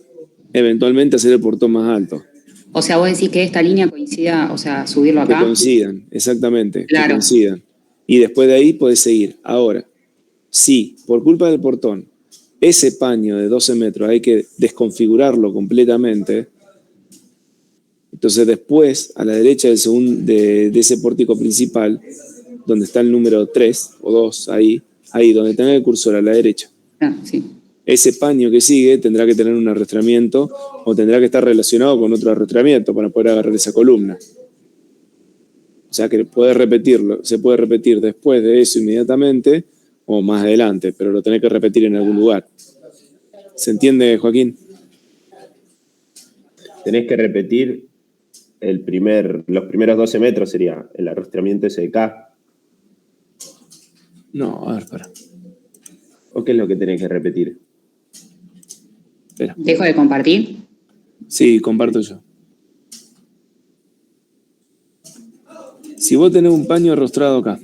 eventualmente hacer el portón más alto. O sea, vos decís que esta línea coincida, o sea, subirlo acá. Que coincidan, exactamente. Claro. Que coincidan. Y después de ahí podés seguir. Ahora, si por culpa del portón, ese paño de 12 metros hay que desconfigurarlo completamente, entonces después, a la derecha de ese pórtico principal, donde está el número 3 o 2, ahí donde tenga el cursor a la derecha. Sí. Ese paño que sigue tendrá que tener un arrastramiento o tendrá que estar relacionado con otro arrastramiento para poder agarrar esa columna. O sea que se puede repetir después de eso inmediatamente, o más adelante, pero lo tenés que repetir en algún lugar. ¿Se entiende, Joaquín? Tenés que repetir los primeros 12 metros, sería el arrastramiento ese de K. No, a ver, para. ¿O qué es lo que tenés que repetir? Espera. ¿Dejo de compartir? Sí, comparto yo. Si vos tenés un paño arrostrado acá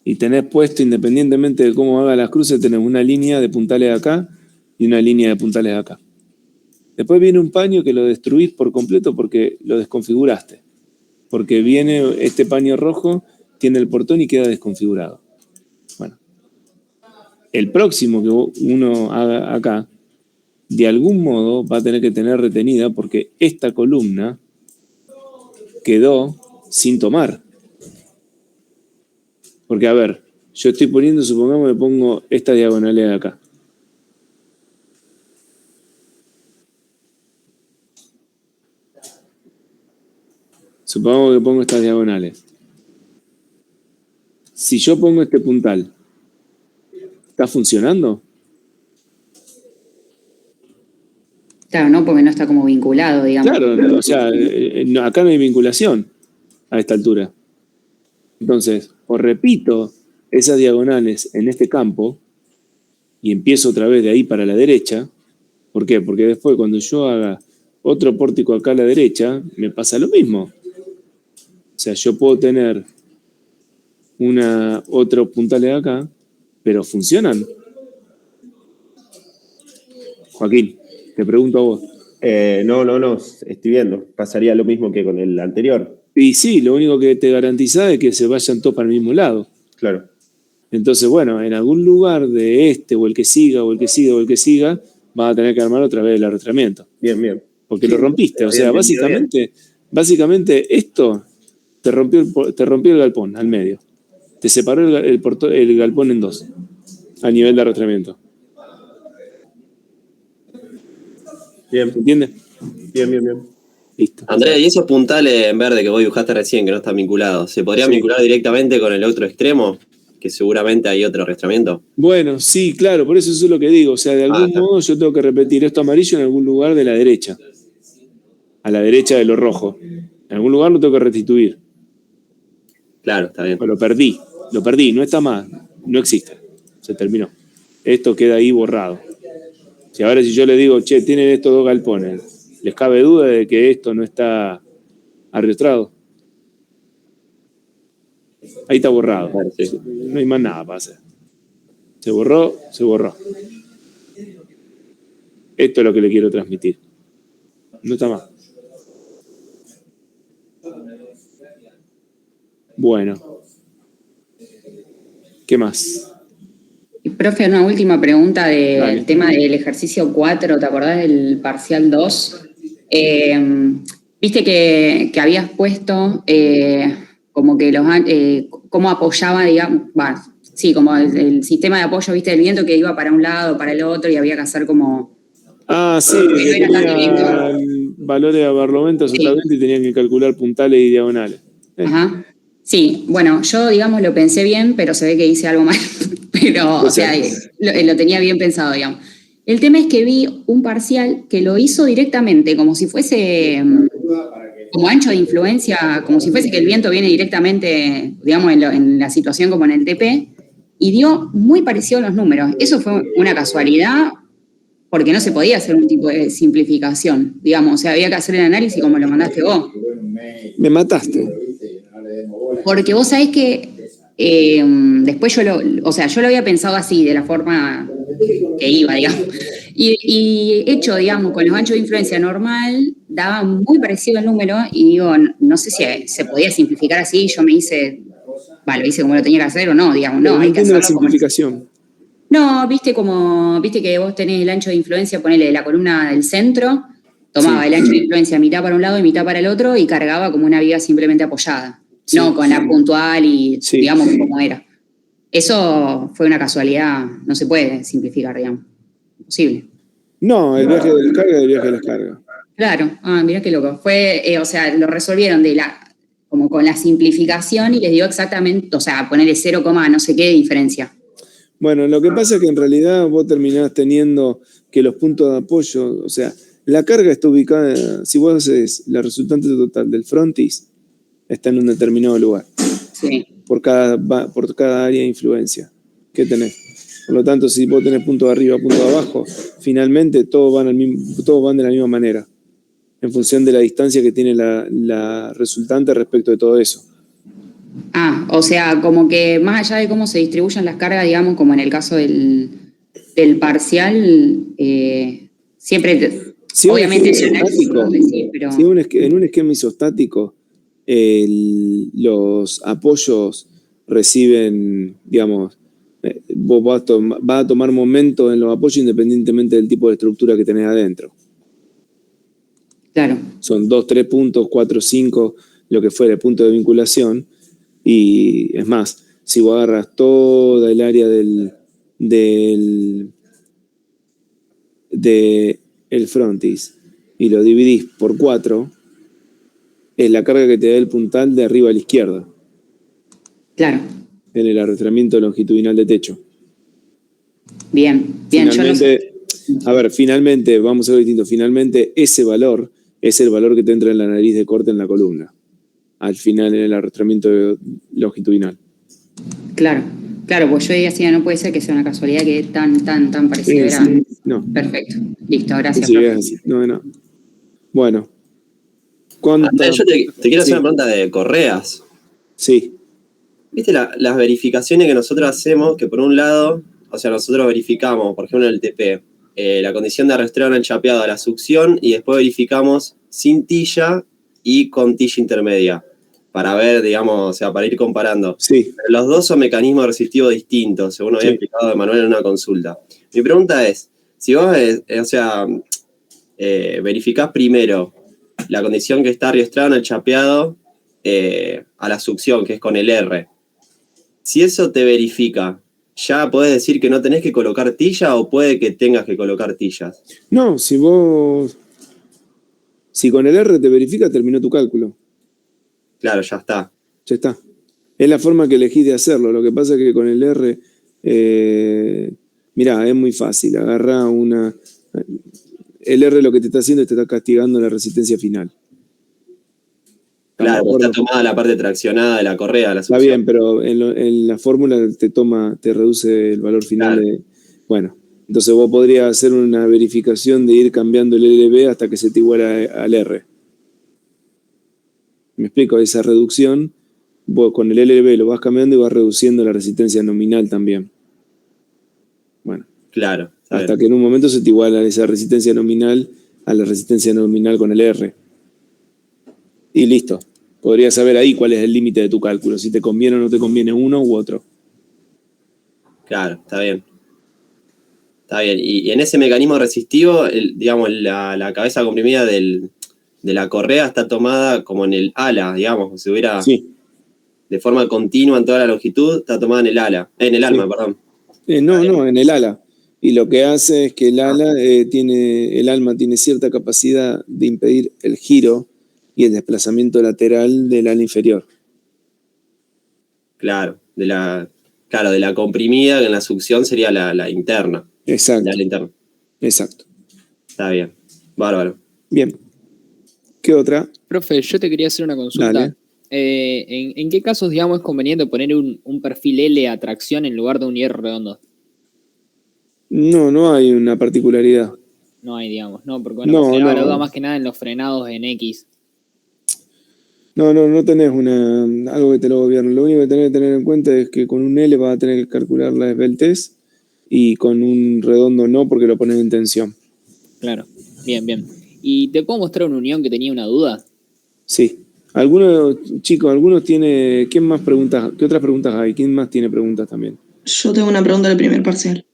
y tenés puesto, independientemente de cómo haga las cruces, tenés una línea de puntales acá y una línea de puntales acá. Después viene un paño que lo destruís por completo porque lo desconfiguraste. Porque viene este paño rojo, tiene el portón y queda desconfigurado. Bueno, el próximo que uno haga acá, de algún modo va a tener que tener retenida porque esta columna quedó sin tomar. Porque, a ver, yo estoy poniendo, supongamos que pongo esta diagonal de acá. Supongamos que pongo estas diagonales. Si yo pongo este puntal, ¿está funcionando? Claro, no, porque no está como vinculado, digamos. Claro, o sea, acá no hay vinculación a esta altura. Entonces, o repito esas diagonales en este campo y empiezo otra vez de ahí para la derecha. ¿Por qué? Porque después cuando yo haga otro pórtico acá a la derecha, me pasa lo mismo. O sea, yo puedo tener otros puntales acá, pero ¿funcionan? Joaquín, te pregunto a vos. No, estoy viendo. Pasaría lo mismo que con el anterior. Y sí, lo único que te garantiza es que se vayan todos para el mismo lado. Claro. Entonces, bueno, en algún lugar de este, o el que siga, o el que siga, o el que siga, vas a tener que armar otra vez el arrastramiento. Bien. Porque lo rompiste. O sea, básicamente esto te rompió el galpón al medio. Te separó el galpón en dos, a nivel de arrastramiento. Bien. ¿Se entiende? Bien. Listo. Andrea, ¿y esos puntales en verde que vos dibujaste recién, que no están vinculados, se podrían vincular directamente con el otro extremo? Que seguramente hay otro arrastramiento. Bueno, sí, claro, por eso es lo que digo. O sea, de algún modo yo tengo que repetir esto amarillo en algún lugar de la derecha. A la derecha de lo rojo. En algún lugar lo tengo que restituir. Claro, está bien. Pero lo perdí, no está más, no existe. Se terminó. Esto queda ahí borrado. Si ahora si yo le digo, che, tienen estos dos galpones, ¿les cabe duda de que esto no está arrastrado? Ahí está borrado. Sí. No hay más nada para hacer. Se borró. Esto es lo que le quiero transmitir. No está más. Bueno. ¿Qué más? Y, profe, una última pregunta del tema del ejercicio 4, ¿te acordás del parcial 2? Viste que habías puesto como que cómo apoyaba, digamos, como el sistema de apoyo, viste, del viento que iba para un lado, para el otro, y había que hacer como... Sí, que tenía valores de Barlovento exactamente y tenían que calcular puntales y diagonales. Ajá. Sí, bueno, yo, digamos, lo pensé bien, pero se ve que hice algo mal. Pero, o sea, lo tenía bien pensado, digamos. El tema es que vi un parcial que lo hizo directamente, como si fuese como ancho de influencia, como si fuese que el viento viene directamente, digamos, en la situación como en el TP, y dio muy parecido a los números. Eso fue una casualidad, porque no se podía hacer un tipo de simplificación, digamos, o sea, había que hacer el análisis como lo mandaste vos. Me mataste. Porque vos sabés que después yo lo había pensado así, de la forma que iba, digamos. Y hecho, digamos, con los anchos de influencia normal, daba muy parecido el número y digo, no sé si se podía simplificar así, yo lo hice como lo tenía que hacer o no, digamos, no, hay que hacerlo. La simplificación. No, viste que vos tenés el ancho de influencia, ponele la columna del centro, tomaba el ancho de influencia mitad para un lado y mitad para el otro y cargaba como una viga simplemente apoyada. Sí, no con la puntual y digamos como era. Eso fue una casualidad, no se puede simplificar, digamos. Imposible. No, el viaje de descarga es el viaje de descarga. Claro, mirá qué loco. Fue, lo resolvieron como con la simplificación y les dio exactamente, o sea, ponerle 0, no sé qué diferencia. Bueno, lo que pasa es que en realidad vos terminás teniendo que los puntos de apoyo, o sea, la carga está ubicada, si vos haces la resultante total del frontis, está en un determinado lugar. Sí. Por cada área de influencia que tenés. Por lo tanto, si vos tenés punto de arriba, punto de abajo, finalmente todos van de la misma manera, en función de la distancia que tiene la resultante respecto de todo eso. O sea, como que más allá de cómo se distribuyen las cargas, digamos, como en el caso del parcial, siempre, si obviamente, en un esquema isostático, los apoyos reciben, digamos, vos vas a tomar momento en los apoyos independientemente del tipo de estructura que tenés adentro. Claro. Son 2, 3 puntos, 4, 5, lo que fuera, punto de vinculación. Y es más, si vos agarras toda el área del frontis y lo dividís por 4, es la carga que te da el puntal de arriba a la izquierda. Claro. En el arrastramiento longitudinal de techo. Bien. Finalmente, finalmente, vamos a ver distinto, finalmente ese valor es el valor que te entra en la nariz de corte en la columna. Al final en el arrastramiento longitudinal. Claro, pues yo decía, no puede ser que sea una casualidad que es tan parecido. Sí, no. Perfecto, listo, gracias. Sí, no. Bueno. Yo te quiero hacer una pregunta de correas. Sí. ¿Viste las verificaciones que nosotros hacemos? Que por un lado, o sea, nosotros verificamos, por ejemplo, en el TP, la condición de arrastreo en el chapeado a la succión y después verificamos sin tilla y con tilla intermedia. Para ver, digamos, o sea, para ir comparando. Sí. Pero los dos son mecanismos resistivos distintos, según había explicado Emanuel en una consulta. Mi pregunta es, si vos, verificás primero la condición que está arrastrado en el chapeado a la succión, que es con el R, si eso te verifica, ¿ya podés decir que no tenés que colocar tilla o puede que tengas que colocar tillas? No, si con el R te verifica, terminó tu cálculo. Claro, ya está. Ya está. Es la forma que elegís de hacerlo. Lo que pasa es que con el R, mirá, es muy fácil. Agarrá el R lo que te está haciendo es te está castigando la resistencia final. Claro, está tomada la parte traccionada de la correa. Está bien, pero en la fórmula te reduce el valor final. Claro. Bueno, entonces vos podrías hacer una verificación de ir cambiando el LB hasta que se te iguala al R. Me explico, esa reducción, vos con el LB lo vas cambiando y vas reduciendo la resistencia nominal también. Bueno. Claro. Hasta que en un momento se te iguala esa resistencia nominal a la resistencia nominal con el R. Y listo. Podrías saber ahí cuál es el límite de tu cálculo, si te conviene o no te conviene uno u otro. Claro, está bien. Está bien. Y en ese mecanismo resistivo, digamos, la cabeza comprimida de la correa está tomada como en el ala, digamos, si hubiera de forma continua en toda la longitud, está tomada en el ala, en el alma, perdón. No, en el ala. Y lo que hace es que el alma tiene cierta capacidad de impedir el giro y el desplazamiento lateral del ala inferior. Claro, de la comprimida, que en la succión sería la interna. Exacto. La ala interna. Exacto. Está bien. Bárbaro. Bien. ¿Qué otra? Profe, yo te quería hacer una consulta. Dale. ¿En qué casos, digamos, es conveniente poner un perfil L a tracción en lugar de un hierro redondo? No hay una particularidad. No hay, digamos, ¿no? Porque la duda más que nada en los frenados en X. No tenés algo que te lo gobierne. Lo único que tenés que tener en cuenta es que con un L vas a tener que calcular la esbeltez y con un redondo no, porque lo pones en tensión. Claro, bien. ¿Y te puedo mostrar una unión que tenía una duda? Sí. Algunos tiene... ¿Quién más preguntas? ¿Qué otras preguntas hay? ¿Quién más tiene preguntas también? Yo tengo una pregunta del primer parcial.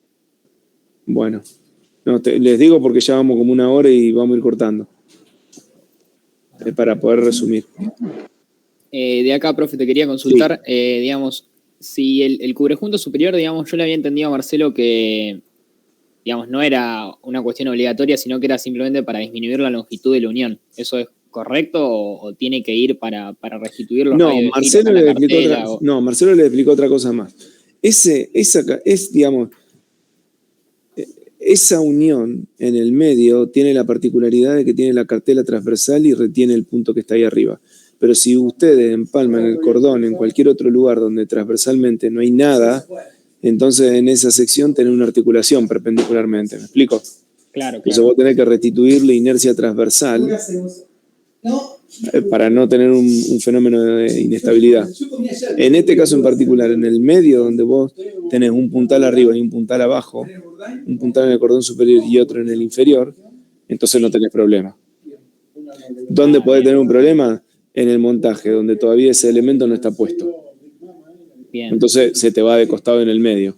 Bueno. Les digo porque ya vamos como 1 hora y vamos a ir cortando. Para poder resumir. De acá, profe, te quería consultar, digamos, si el cubrejunto superior, digamos, yo le había entendido a Marcelo que, digamos, no era una cuestión obligatoria, sino que era simplemente para disminuir la longitud de la unión. ¿Eso es correcto o tiene que ir para restituir los No, radios de giros Marcelo a la le explicó cartela? Marcelo le explicó otra cosa más. Esa unión en el medio tiene la particularidad de que tiene la cartela transversal y retiene el punto que está ahí arriba. Pero si ustedes empalman el cordón en cualquier otro lugar donde transversalmente no hay nada, entonces en esa sección tenés una articulación perpendicularmente. ¿Me explico? Claro, Entonces vos tenés que restituir la inercia transversal para no tener un fenómeno de inestabilidad. En este caso en particular, en el medio donde vos tenés un puntal arriba y un puntal abajo, un puntal en el cordón superior y otro en el inferior, entonces no tenés problema. ¿Dónde podés tener un problema? En el montaje, donde todavía ese elemento no está puesto. Bien. Entonces se te va de costado en el medio.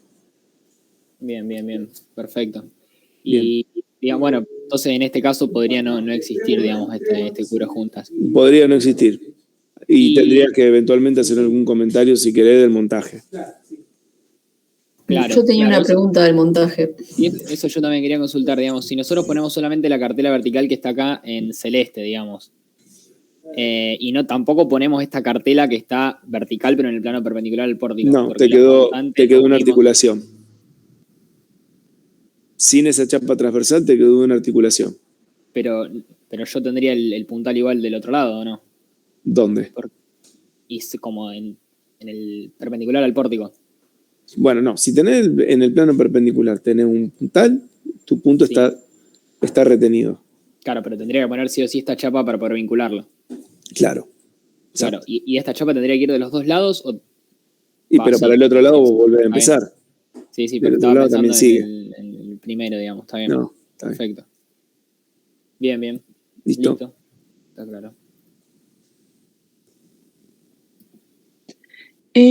Bien. Perfecto. Bien. Y, digamos, bueno, entonces en este caso podría no existir, digamos, este cura juntas. Podría no existir. Y tendrías que eventualmente hacer algún comentario, si querés, del montaje. Claro, yo tenía una pregunta del montaje. Y eso yo también quería consultar, digamos, si nosotros ponemos solamente la cartela vertical que está acá en celeste, digamos, y no tampoco ponemos esta cartela que está vertical pero en el plano perpendicular al pórtico. No, te quedó una articulación. Sin esa chapa transversal te quedó una articulación. Pero yo tendría el puntal igual del otro lado, ¿o no? ¿Dónde? Y como en el perpendicular al pórtico. Bueno, no, si tenés en el plano perpendicular tenés un puntal, tu punto Sí. está retenido. Claro, pero tendría que poner sí o sí esta chapa para poder vincularlo. Claro. Claro, ¿y esta chapa tendría que ir de los dos lados? Pero para el otro lado vos volvés a empezar. Sí, Del pero otro estaba lado pensando también sigue. en el primero, digamos, está bien. No, está bien. Perfecto. Bien. ¿Listo? Está claro.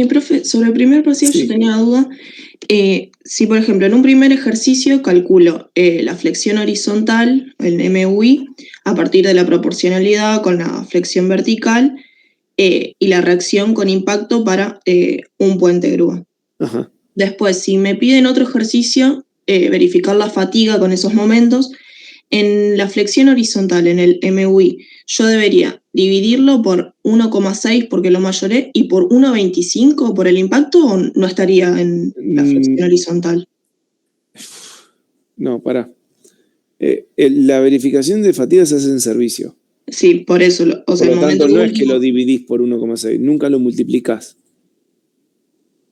Profe, sobre el primer parcial Sí. yo tenía duda. Si, por ejemplo, en un primer ejercicio calculo la flexión horizontal, el MUI, a partir de la proporcionalidad con la flexión vertical y la reacción con impacto para un puente grúa. Ajá. Después, si me piden otro ejercicio, verificar la fatiga con esos momentos, en la flexión horizontal, en el MUI, yo debería dividirlo por 1,6 porque lo mayoré y por 1,25 por el impacto, o no estaría en la flexión horizontal. No, pará. La verificación de fatiga se hace en servicio. Sí, por eso. O sea, Por el lo tanto, momento no es que último. lo dividís por 1,6, nunca lo multiplicás.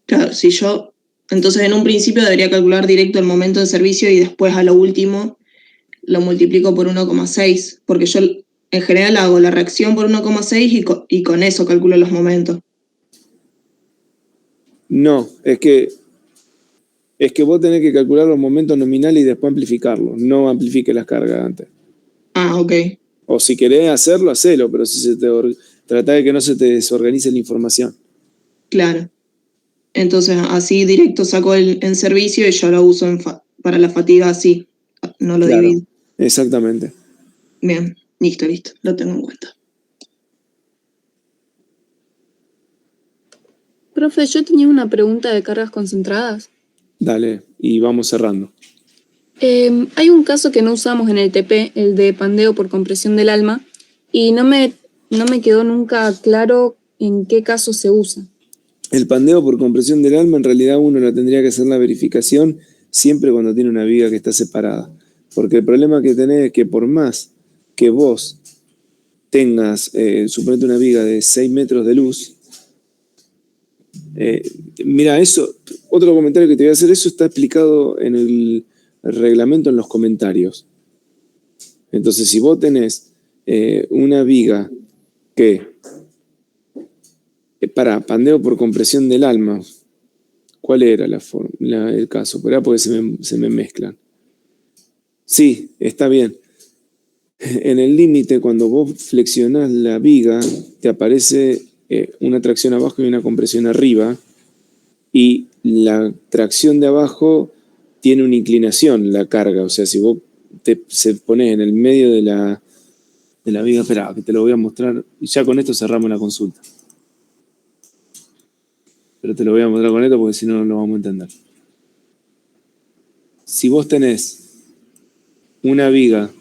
Claro, si yo. Entonces, en un principio debería calcular directo el momento de servicio y después a lo último lo multiplico por 1,6, porque yo en general hago la reacción por 1,6 y con eso calculo los momentos. No, es que vos tenés que calcular los momentos nominales y después amplificarlos. No amplifique las cargas antes. Ah, ok. O si querés hacerlo, hacelo, pero si trata de que no se te desorganice la información. Claro. Entonces, así directo saco en servicio y yo lo uso para la fatiga así. No lo Claro, divido. exactamente. Bien, listo. Lo tengo en cuenta. Profe, yo tenía una pregunta de cargas concentradas. Dale, y vamos cerrando. Hay un caso que no usamos en el TP, el de pandeo por compresión del alma, y no me quedó nunca claro en qué caso se usa. El pandeo por compresión del alma, en realidad uno lo tendría que hacer la verificación siempre cuando tiene una viga que está separada. Porque el problema que tenés es que por más que vos tengas, suponete una viga de 6 metros de luz, mira, eso, otro comentario que te voy a hacer, eso está explicado en el reglamento en los comentarios. Entonces, si vos tenés una viga que para pandeo por compresión del alma, ¿cuál era el caso? Esperá porque se me mezclan. Sí, está bien. En el límite, cuando vos flexionás la viga, te aparece una tracción abajo y una compresión arriba, y la tracción de abajo tiene una inclinación, la carga. O sea, si vos se pones en el medio de la viga, espera, que te lo voy a mostrar, y ya con esto cerramos la consulta. Pero te lo voy a mostrar con esto porque si no, no lo vamos a entender. Si vos tenés una viga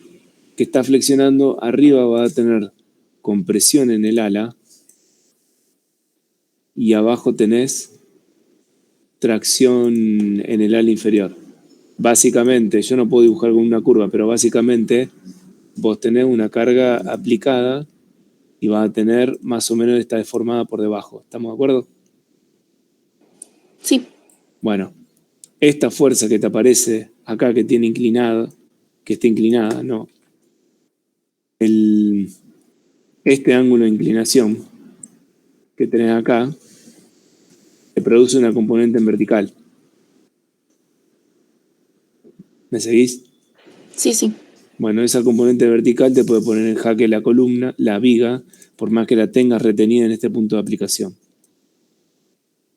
que está flexionando, arriba va a tener compresión en el ala y abajo tenés tracción en el ala inferior. Básicamente, yo no puedo dibujar con una curva, pero básicamente vos tenés una carga aplicada y vas a tener más o menos esta deformada por debajo. ¿Estamos de acuerdo? Sí. Bueno, esta fuerza que te aparece acá que tiene inclinada, que está inclinada, no. Este ángulo de inclinación que tenés acá te produce una componente en vertical. ¿Me seguís? Sí, sí. Bueno, esa componente vertical te puede poner en jaque la columna, la viga, por más que la tengas retenida en este punto de aplicación.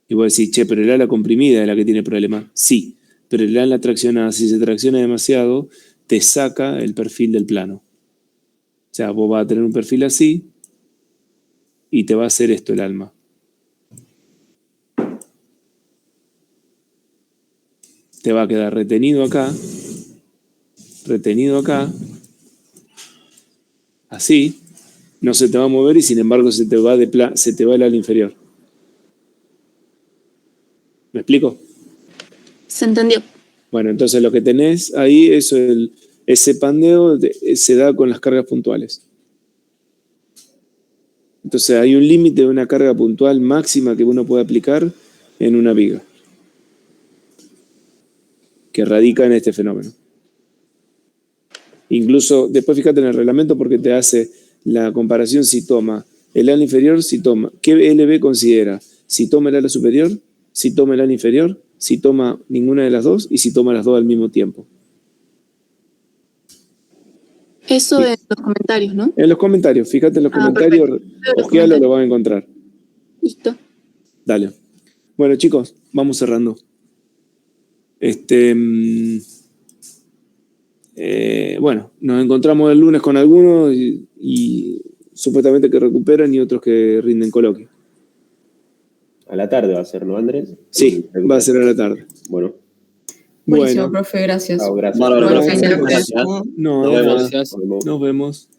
Y vos decís, che, pero el ala comprimida es la que tiene problema. Sí, pero el ala traccionada, si se tracciona demasiado, te saca el perfil del plano. O sea, vos vas a tener un perfil así y te va a hacer esto el alma. Te va a quedar retenido acá, así, no se te va a mover y sin embargo se te va el ala inferior. ¿Me explico? Se entendió. Bueno, entonces lo que tenés ahí, ese pandeo se da con las cargas puntuales. Entonces hay un límite de una carga puntual máxima que uno puede aplicar en una viga, que radica en este fenómeno. Incluso, después fíjate en el reglamento porque te hace la comparación si toma el ala inferior, ¿qué LB considera? Si toma el ala superior, si toma el ala inferior, si toma ninguna de las dos y si toma las dos al mismo tiempo. Eso en los comentarios, ¿no? En los comentarios, fíjate en los comentarios, ojealo, lo vas a encontrar. Listo. Dale. Bueno, chicos, vamos cerrando. Bueno, nos encontramos el lunes con algunos y supuestamente que recuperan y otros que rinden coloquio. A la tarde va a ser, ¿no, Andrés? Sí, va a ser a la tarde. Bueno. Buenísimo, profe, gracias. Chao, gracias. Bárbaro, Bueno, profe. gracias. Gracias. No, Nos vemos. Gracias. nos vemos.